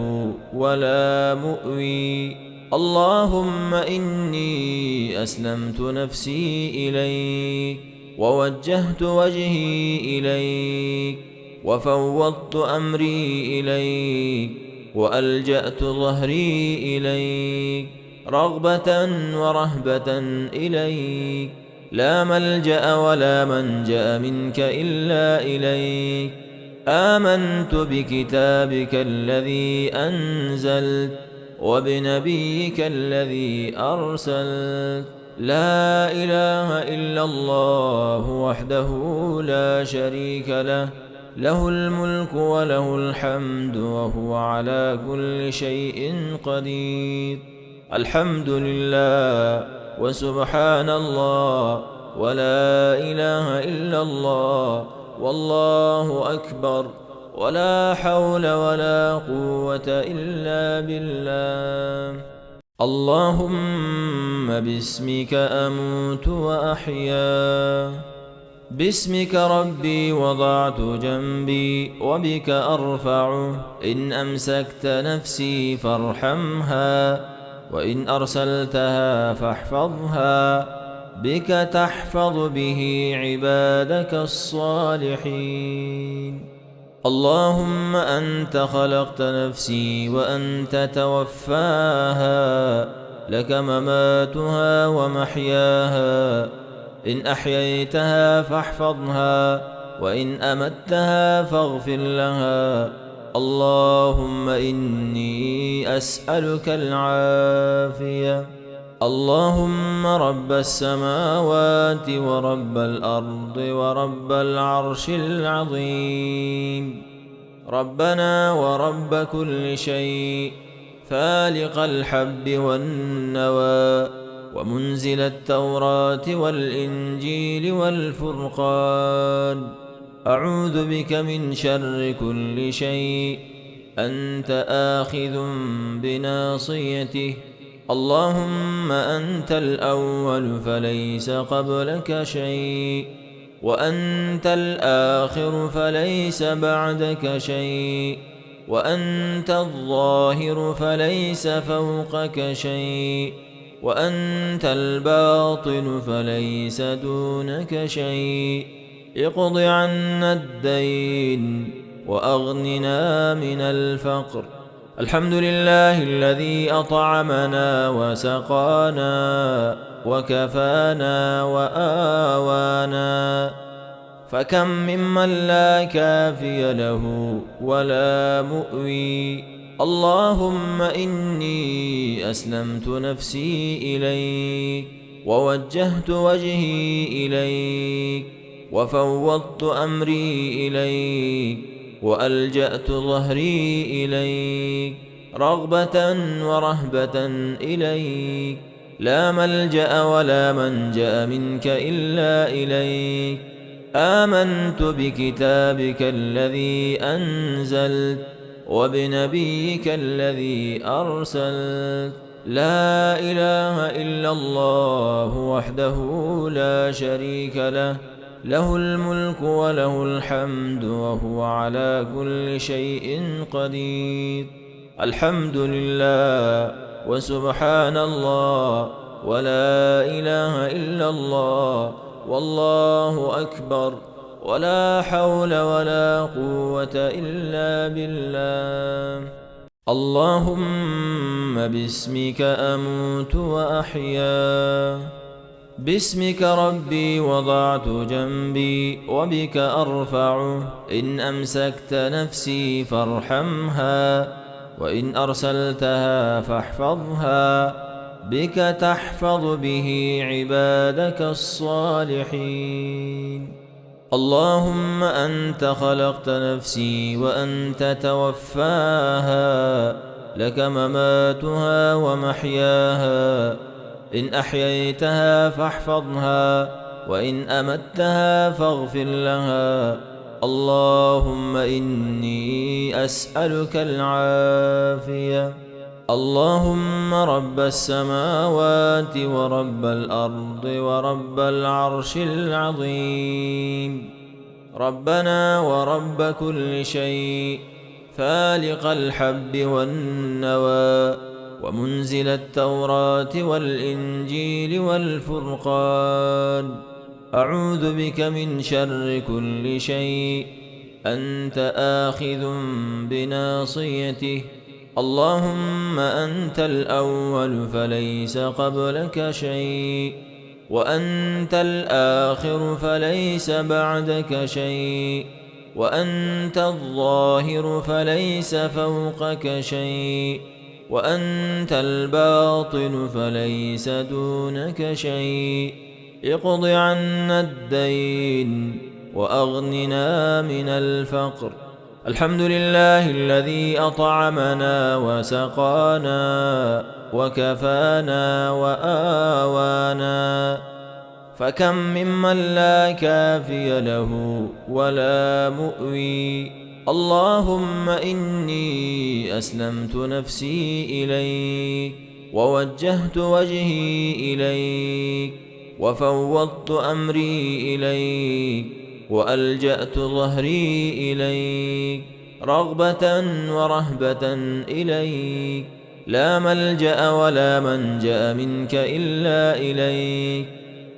ولا مؤوي. اللهم إني أسلمت نفسي إليك، ووجهت وجهي إليك، وفوضت أمري إليك، وألجأت ظهري إليك، رغبة ورهبة إليك. لا ملجأ ولا منجأ منك إلا إليك. آمنت بكتابك الذي أنزلت، وبنبيك الذي أرسلت. لا إله إلا الله وحده لا شريك له، له الملك وله الحمد وهو على كل شيء قدير. الحمد لله وسبحان الله ولا إله إلا الله والله أكبر، ولا حول ولا قوة إلا بالله. اللهم باسمك أموت وأحيا، باسمك ربي وضعت جنبي وبك أرفعه. إن أمسكت نفسي فارحمها، وإن أرسلتها فاحفظها، بك تحفظ به عبادك الصالحين. اللهم أنت خلقت نفسي وأنت توفاها، لك مماتها ومحياها. إن أحييتها فاحفظها، وإن أمتها فاغفر لها. اللهم إني أسألك العافية. اللهم رب السماوات ورب الأرض ورب العرش العظيم، ربنا ورب كل شيء، فالق الحب والنوى، ومنزل التوراة والإنجيل والفرقان. أعوذ بك من شر كل شيء أنت آخذ بناصيته. اللهم أنت الأول فليس قبلك شيء، وأنت الآخر فليس بعدك شيء، وأنت الظاهر فليس فوقك شيء، وأنت الباطن فليس دونك شيء. اقض عنا الدين وأغننا من الفقر. الحمد لله الذي أطعمنا وسقانا وكفانا وآوانا، فكم ممن لا كافي له ولا مؤوي. اللهم إني أسلمت نفسي إليك ووجهت وجهي إليك وفوضت أمري إليك وألجأت ظهري إليك رغبة ورهبة إليك، لا ملجأ ولا منجأ منك إلا إليك. آمنت بكتابك الذي أنزلت وبنبيك الذي أرسلت. لا إله إلا الله وحده لا شريك له، له الملك وله الحمد وهو على كل شيء قدير. الحمد لله وسبحان الله ولا إله إلا الله والله أكبر، ولا حول ولا قوة إلا بالله. اللهم باسمك أموت وأحيا، باسمك ربي وضعت جنبي وبك أرفعه. إن أمسكت نفسي فارحمها، وإن أرسلتها فاحفظها، بك تحفظ به عبادك الصالحين. اللهم أنت خلقت نفسي وأنت توفاها، لك مماتها ومحياها. إن أحييتها فاحفظها، وإن أمتها فاغفر لها. اللهم إني أسألك العافية. اللهم رب السماوات ورب الأرض ورب العرش العظيم، ربنا ورب كل شيء، فالق الحب والنوى، ومنزل التوراة والإنجيل والفرقان، أعوذ بك من شر كل شيء أنت آخذ بناصيته. اللهم أنت الأول فليس قبلك شيء، وأنت الآخر فليس بعدك شيء، وأنت الظاهر فليس فوقك شيء، وأنت الباطن فليس دونك شيء. اقض عنا الدين وأغننا من الفقر. الحمد لله الذي أطعمنا وسقانا وكفانا وآوانا، فكم ممن لا كافي له ولا مؤوي. اللهم إني أسلمت نفسي إليك ووجهت وجهي إليك وفوضت أمري إليك وألجأت ظهري إليك رغبة ورهبة إليك، لا ملجأ ولا منجأ منك إلا إليك.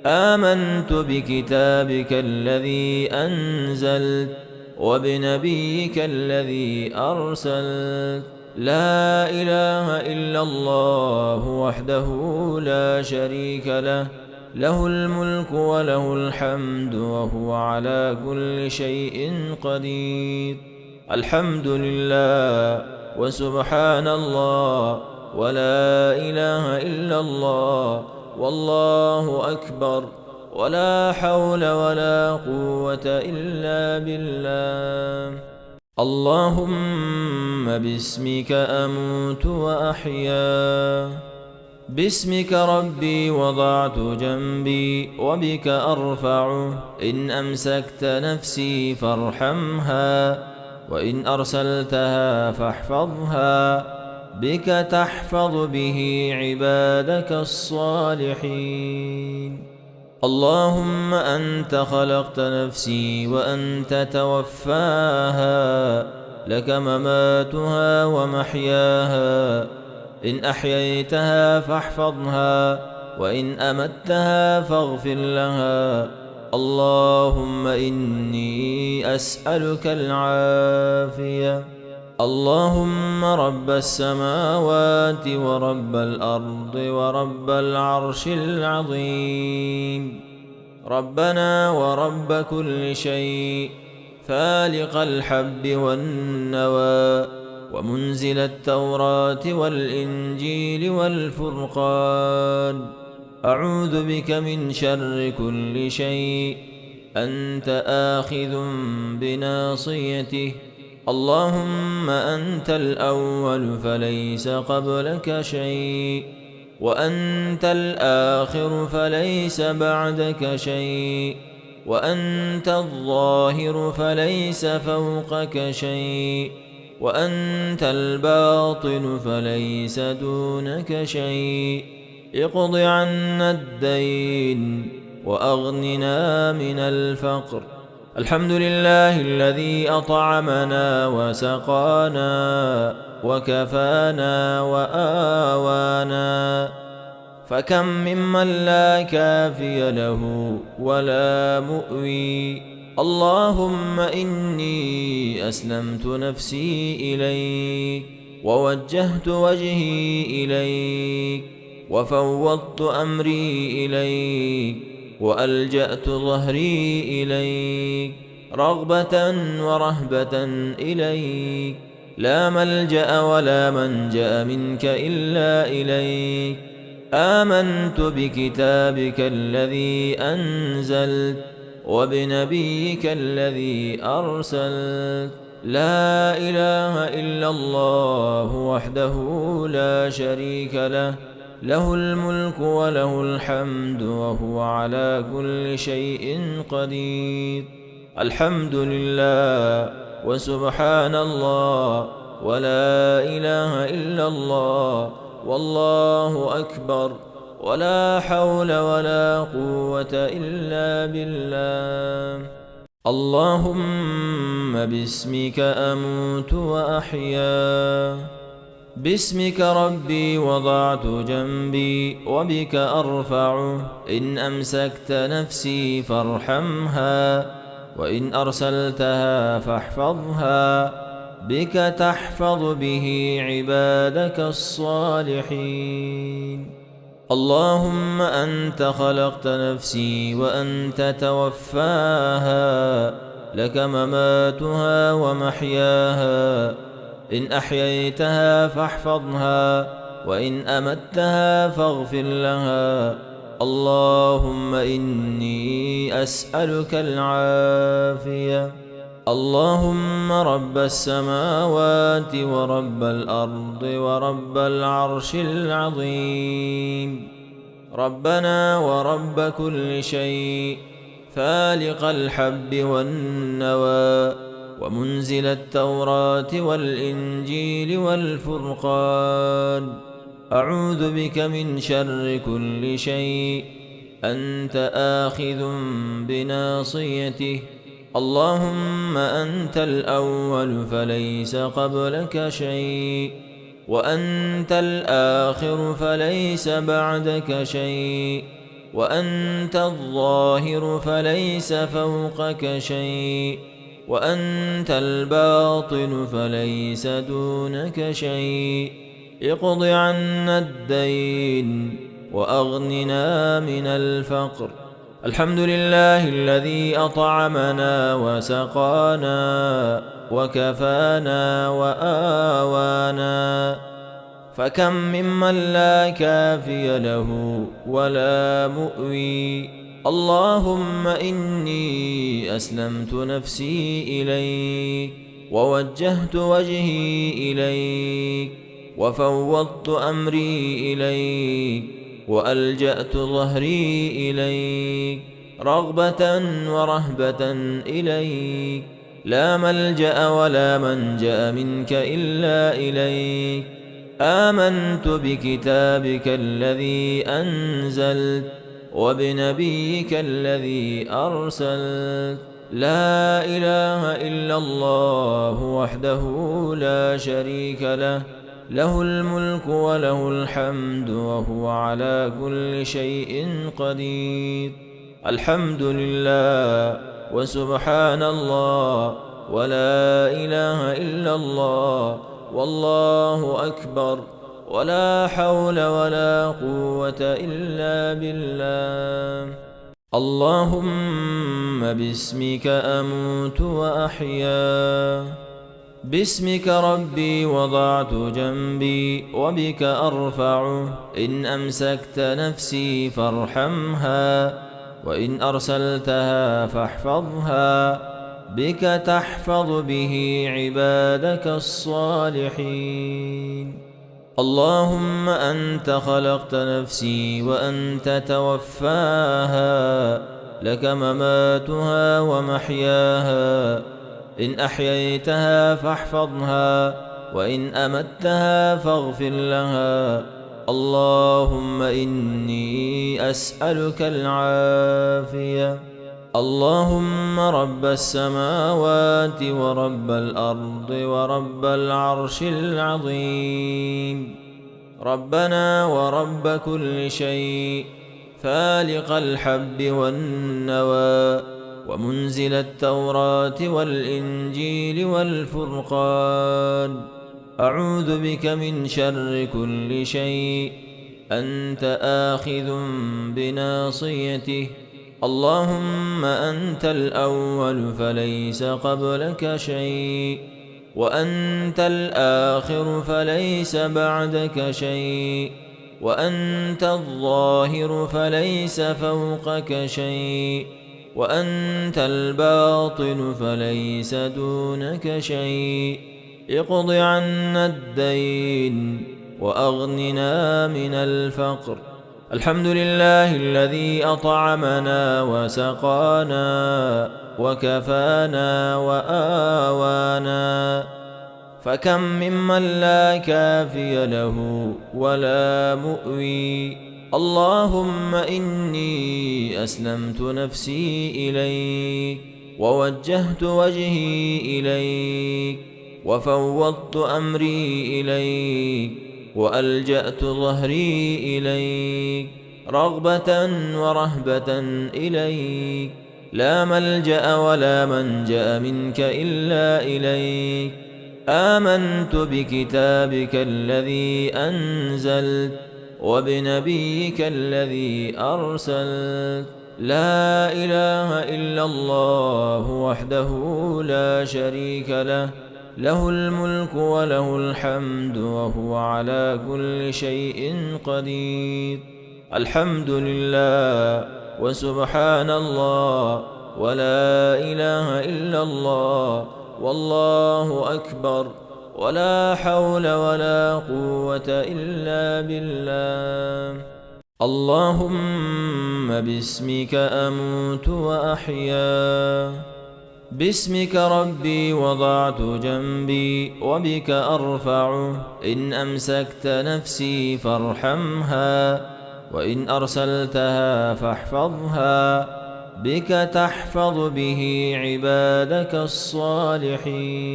آمنت بكتابك الذي أنزلت وبنبيك الذي أرسلت. لا إله إلا الله وحده لا شريك له، له الملك وله الحمد وهو على كل شيء قدير. الحمد لله وسبحان الله ولا إله إلا الله والله أكبر، ولا حول ولا قوة إلا بالله. اللهم باسمك أموت وأحيا، باسمك ربي وضعت جنبي وبك أرفعه. إن أمسكت نفسي فارحمها، وإن أرسلتها فاحفظها، بك تحفظ به عبادك الصالحين. اللهم أنت خلقت نفسي وأنت توفاها، لك مماتها ومحياها. إن أحييتها فاحفظها، وإن أمتها فاغفر لها. اللهم إني أسألك العافية. اللهم رب السماوات ورب الأرض ورب العرش العظيم، ربنا ورب كل شيء، فالق الحب والنوى، ومنزل التوراة والإنجيل والفرقان، أعوذ بك من شر كل شيء أنت آخذ بناصيته. اللهم أنت الأول فليس قبلك شيء، وأنت الآخر فليس بعدك شيء، وأنت الظاهر فليس فوقك شيء، وأنت الباطن فليس دونك شيء. اقض عنا الدين وأغننا من الفقر. الحمد لله الذي أطعمنا وسقانا وكفانا وآوانا، فكم ممن لا كافي له ولا مؤوي. اللهم إني أسلمت نفسي إليك، ووجهت وجهي إليك، وفوضت أمري إليك، وألجأت ظهري إليك، رغبة ورهبة إليك. لا ملجأ ولا منجأ منك إلا إليك. آمنت بكتابك الذي أنزلت، وبنبيك الذي أرسلت. لا إله إلا الله وحده لا شريك له، له الملك وله الحمد وهو على كل شيء قدير. الحمد لله وسبحان الله ولا إله إلا الله والله أكبر، ولا حول ولا قوة إلا بالله. اللهم باسمك أموت وأحيا، باسمك ربي وضعت جنبي وبك أرفعه. إن أمسكت نفسي فارحمها، وإن أرسلتها فاحفظها، بك تحفظ به عبادك الصالحين. اللهم أنت خلقت نفسي وأنت توفاها، لك مماتها ومحياها. إن أحييتها فاحفظها، وإن أمتها فاغفر لها. اللهم إني أسألك العافية. اللهم رب السماوات ورب الأرض ورب العرش العظيم، ربنا ورب كل شيء، فالق الحب والنوى، ومنزل التوراة والإنجيل والفرقان، أعوذ بك من شر كل شيء أنت آخذ بناصيته. اللهم أنت الأول فليس قبلك شيء، وأنت الآخر فليس بعدك شيء، وأنت الظاهر فليس فوقك شيء، وأنت الباطن فليس دونك شيء. اقض عنا الدين وأغننا من الفقر. الحمد لله الذي أطعمنا وسقانا وكفانا وآوانا، فكم ممن لا كافي له ولا مؤوي. اللهم إني أسلمت نفسي إليك، ووجهت وجهي إليك، وفوضت أمري إليك، وألجأت ظهري إليك، رغبة ورهبة إليك. لا ملجأ ولا منجأ منك إلا إليك. آمنت بكتابك الذي أنزلت، وبنبيك الذي أرسلت. لا إله إلا الله وحده لا شريك له، له الملك وله الحمد وهو على كل شيء قدير. الحمد لله وسبحان الله ولا إله إلا الله والله أكبر ولا حول ولا قوة إلا بالله. اللهم باسمك أموت وأحيا، باسمك ربي وضعت جنبي وبك أرفعه. إن أمسكت نفسي فارحمها، وإن أرسلتها فاحفظها، بك تحفظ به عبادك الصالحين. اللهم أنت خلقت نفسي وأنت توفاها، لك مماتها ومحياها. إن أحييتها فاحفظها، وإن أمتها فاغفر لها. اللهم إني أسألك العافية. اللهم رب السماوات ورب الأرض ورب العرش العظيم، ربنا ورب كل شيء، فالق الحب والنوى، ومنزل التوراة والإنجيل والفرقان، أعوذ بك من شر كل شيء أنت آخذ بناصيته. اللهم أنت الأول فليس قبلك شيء، وأنت الآخر فليس بعدك شيء، وأنت الظاهر فليس فوقك شيء، وأنت الباطن فليس دونك شيء. اقض عنا الدين وأغننا من الفقر. الحمد لله الذي أطعمنا وسقانا وكفانا وآوانا، فكم ممن لا كافي له ولا مؤوي. اللهم إني أسلمت نفسي إليك، ووجهت وجهي إليك، وفوضت أمري إليك، وألجأت ظهري إليك، رغبة ورهبة إليك. لا ملجأ ولا منجأ منك إلا إليك. آمنت بكتابك الذي أنزلت وبنبيك الذي أرسلت. لا إله إلا الله وحده لا شريك له، له الملك وله الحمد وهو على كل شيء قدير. الحمد لله وسبحان الله ولا إله إلا الله والله أكبر ولا حول ولا قوة إلا بالله. اللهم باسمك أموت وأحيا، باسمك ربي وضعت جنبي وبك أرفعه. إن أمسكت نفسي فارحمها، وإن أرسلتها فاحفظها، بك تحفظ به عبادك الصالحين.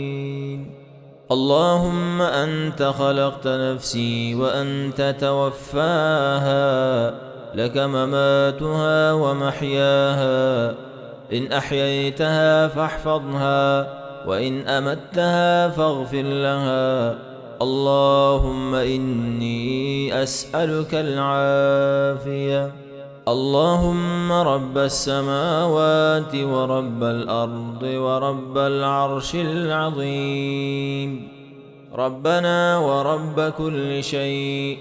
اللهم أنت خلقت نفسي وأنت توفاها، لك مماتها ومحياها. إن أحييتها فاحفظها، وإن أمتها فاغفر لها. اللهم إني أسألك العافية. اللهم رب السماوات ورب الأرض ورب العرش العظيم، ربنا ورب كل شيء،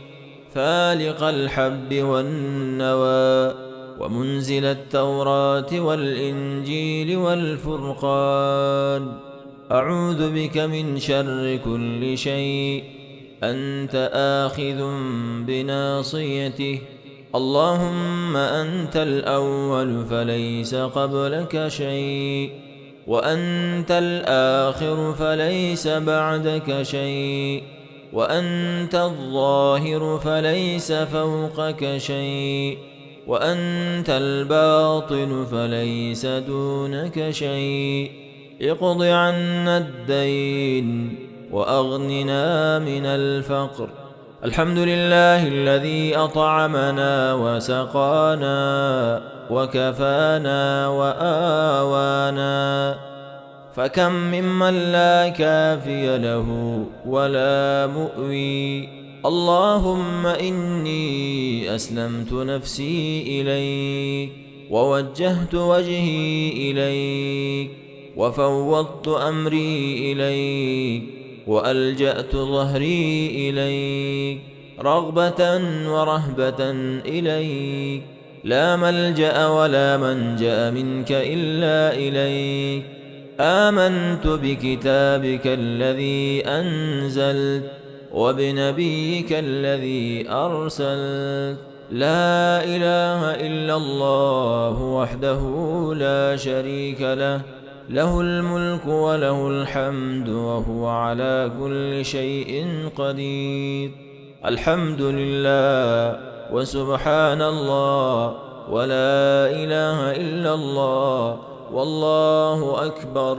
فالق الحب والنوى، ومنزل التوراة والإنجيل والفرقان، أعوذ بك من شر كل شيء أنت آخذ بناصيته. اللهم أنت الأول فليس قبلك شيء، وأنت الآخر فليس بعدك شيء، وأنت الظاهر فليس فوقك شيء، وأنت الباطن فليس دونك شيء. اقض عنا الدين وأغننا من الفقر. الحمد لله الذي أطعمنا وسقانا وكفانا وآوانا، فكم ممن لا كافي له ولا مؤوي. اللهم إني أسلمت نفسي إليك، ووجهت وجهي إليك، وفوضت أمري إليك، وألجأت ظهري إليك، رغبة ورهبة إليك، لا ملجأ ولا منجأ منك إلا إليك. آمنت بكتابك الذي أنزلت وبنبيك الذي أرسلت. لا إله إلا الله وحده لا شريك له، له الملك وله الحمد وهو على كل شيء قدير. الحمد لله وسبحان الله ولا إله إلا الله والله أكبر،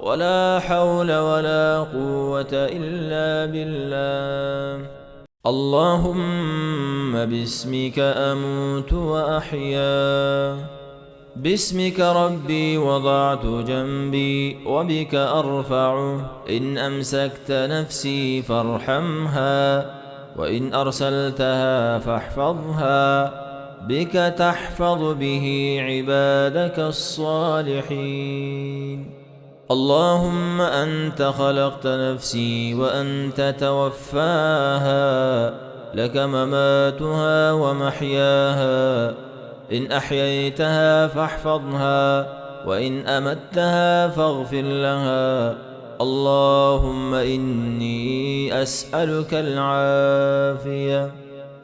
ولا حول ولا قوة إلا بالله. اللهم باسمك أموت وأحيا، باسمك ربي وضعت جنبي وبك أرفعه. إن أمسكت نفسي فارحمها، وإن أرسلتها فاحفظها، بك تحفظ به عبادك الصالحين. اللهم أنت خلقت نفسي وأنت توفاها، لك مماتها ومحياها. إن أحييتها فاحفظها، وإن أمتها فاغفر لها. اللهم إني أسألك العافية.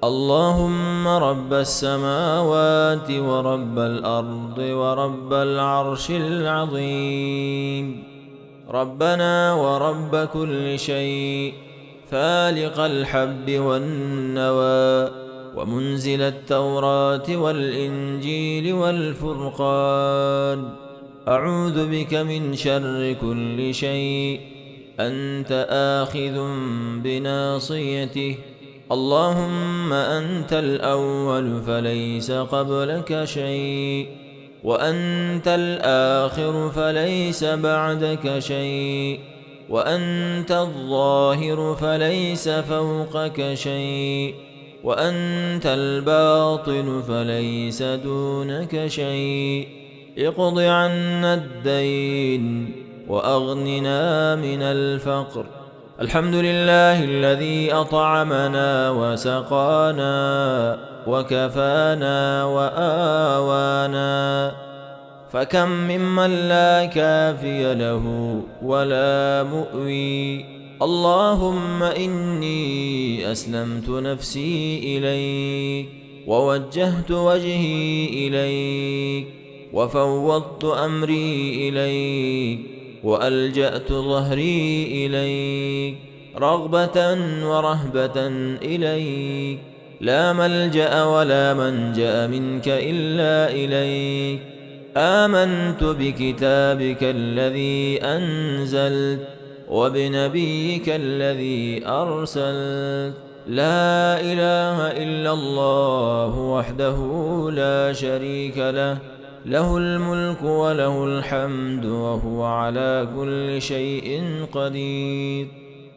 اللهم رب السماوات ورب الأرض ورب العرش العظيم، ربنا ورب كل شيء، فالق الحب والنوى، ومنزل التوراة والإنجيل والفرقان، أعوذ بك من شر كل شيء أنت آخذ بناصيته. اللهم أنت الأول فليس قبلك شيء، وأنت الآخر فليس بعدك شيء، وأنت الظاهر فليس فوقك شيء، وأنت الباطن فليس دونك شيء. اقض عنا الدين وأغننا من الفقر. الحمد لله الذي أطعمنا وسقانا وكفانا وآوانا، فكم ممن لا كافي له ولا مؤوي. اللهم إني أسلمت نفسي إليك، ووجهت وجهي إليك، وفوضت أمري إليك، وألجأت ظهري إليك، رغبة ورهبة إليك، لا ملجأ ولا منجأ منك إلا إليك. آمنت بكتابك الذي أنزلت وبنبيك الذي أرسلت. لا إله إلا الله وحده لا شريك له، له الملك وله الحمد وهو على كل شيء قدير.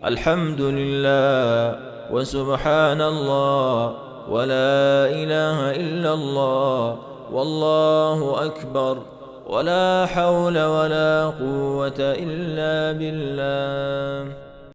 الحمد لله وسبحان الله ولا إله إلا الله والله أكبر، ولا حول ولا قوة إلا بالله.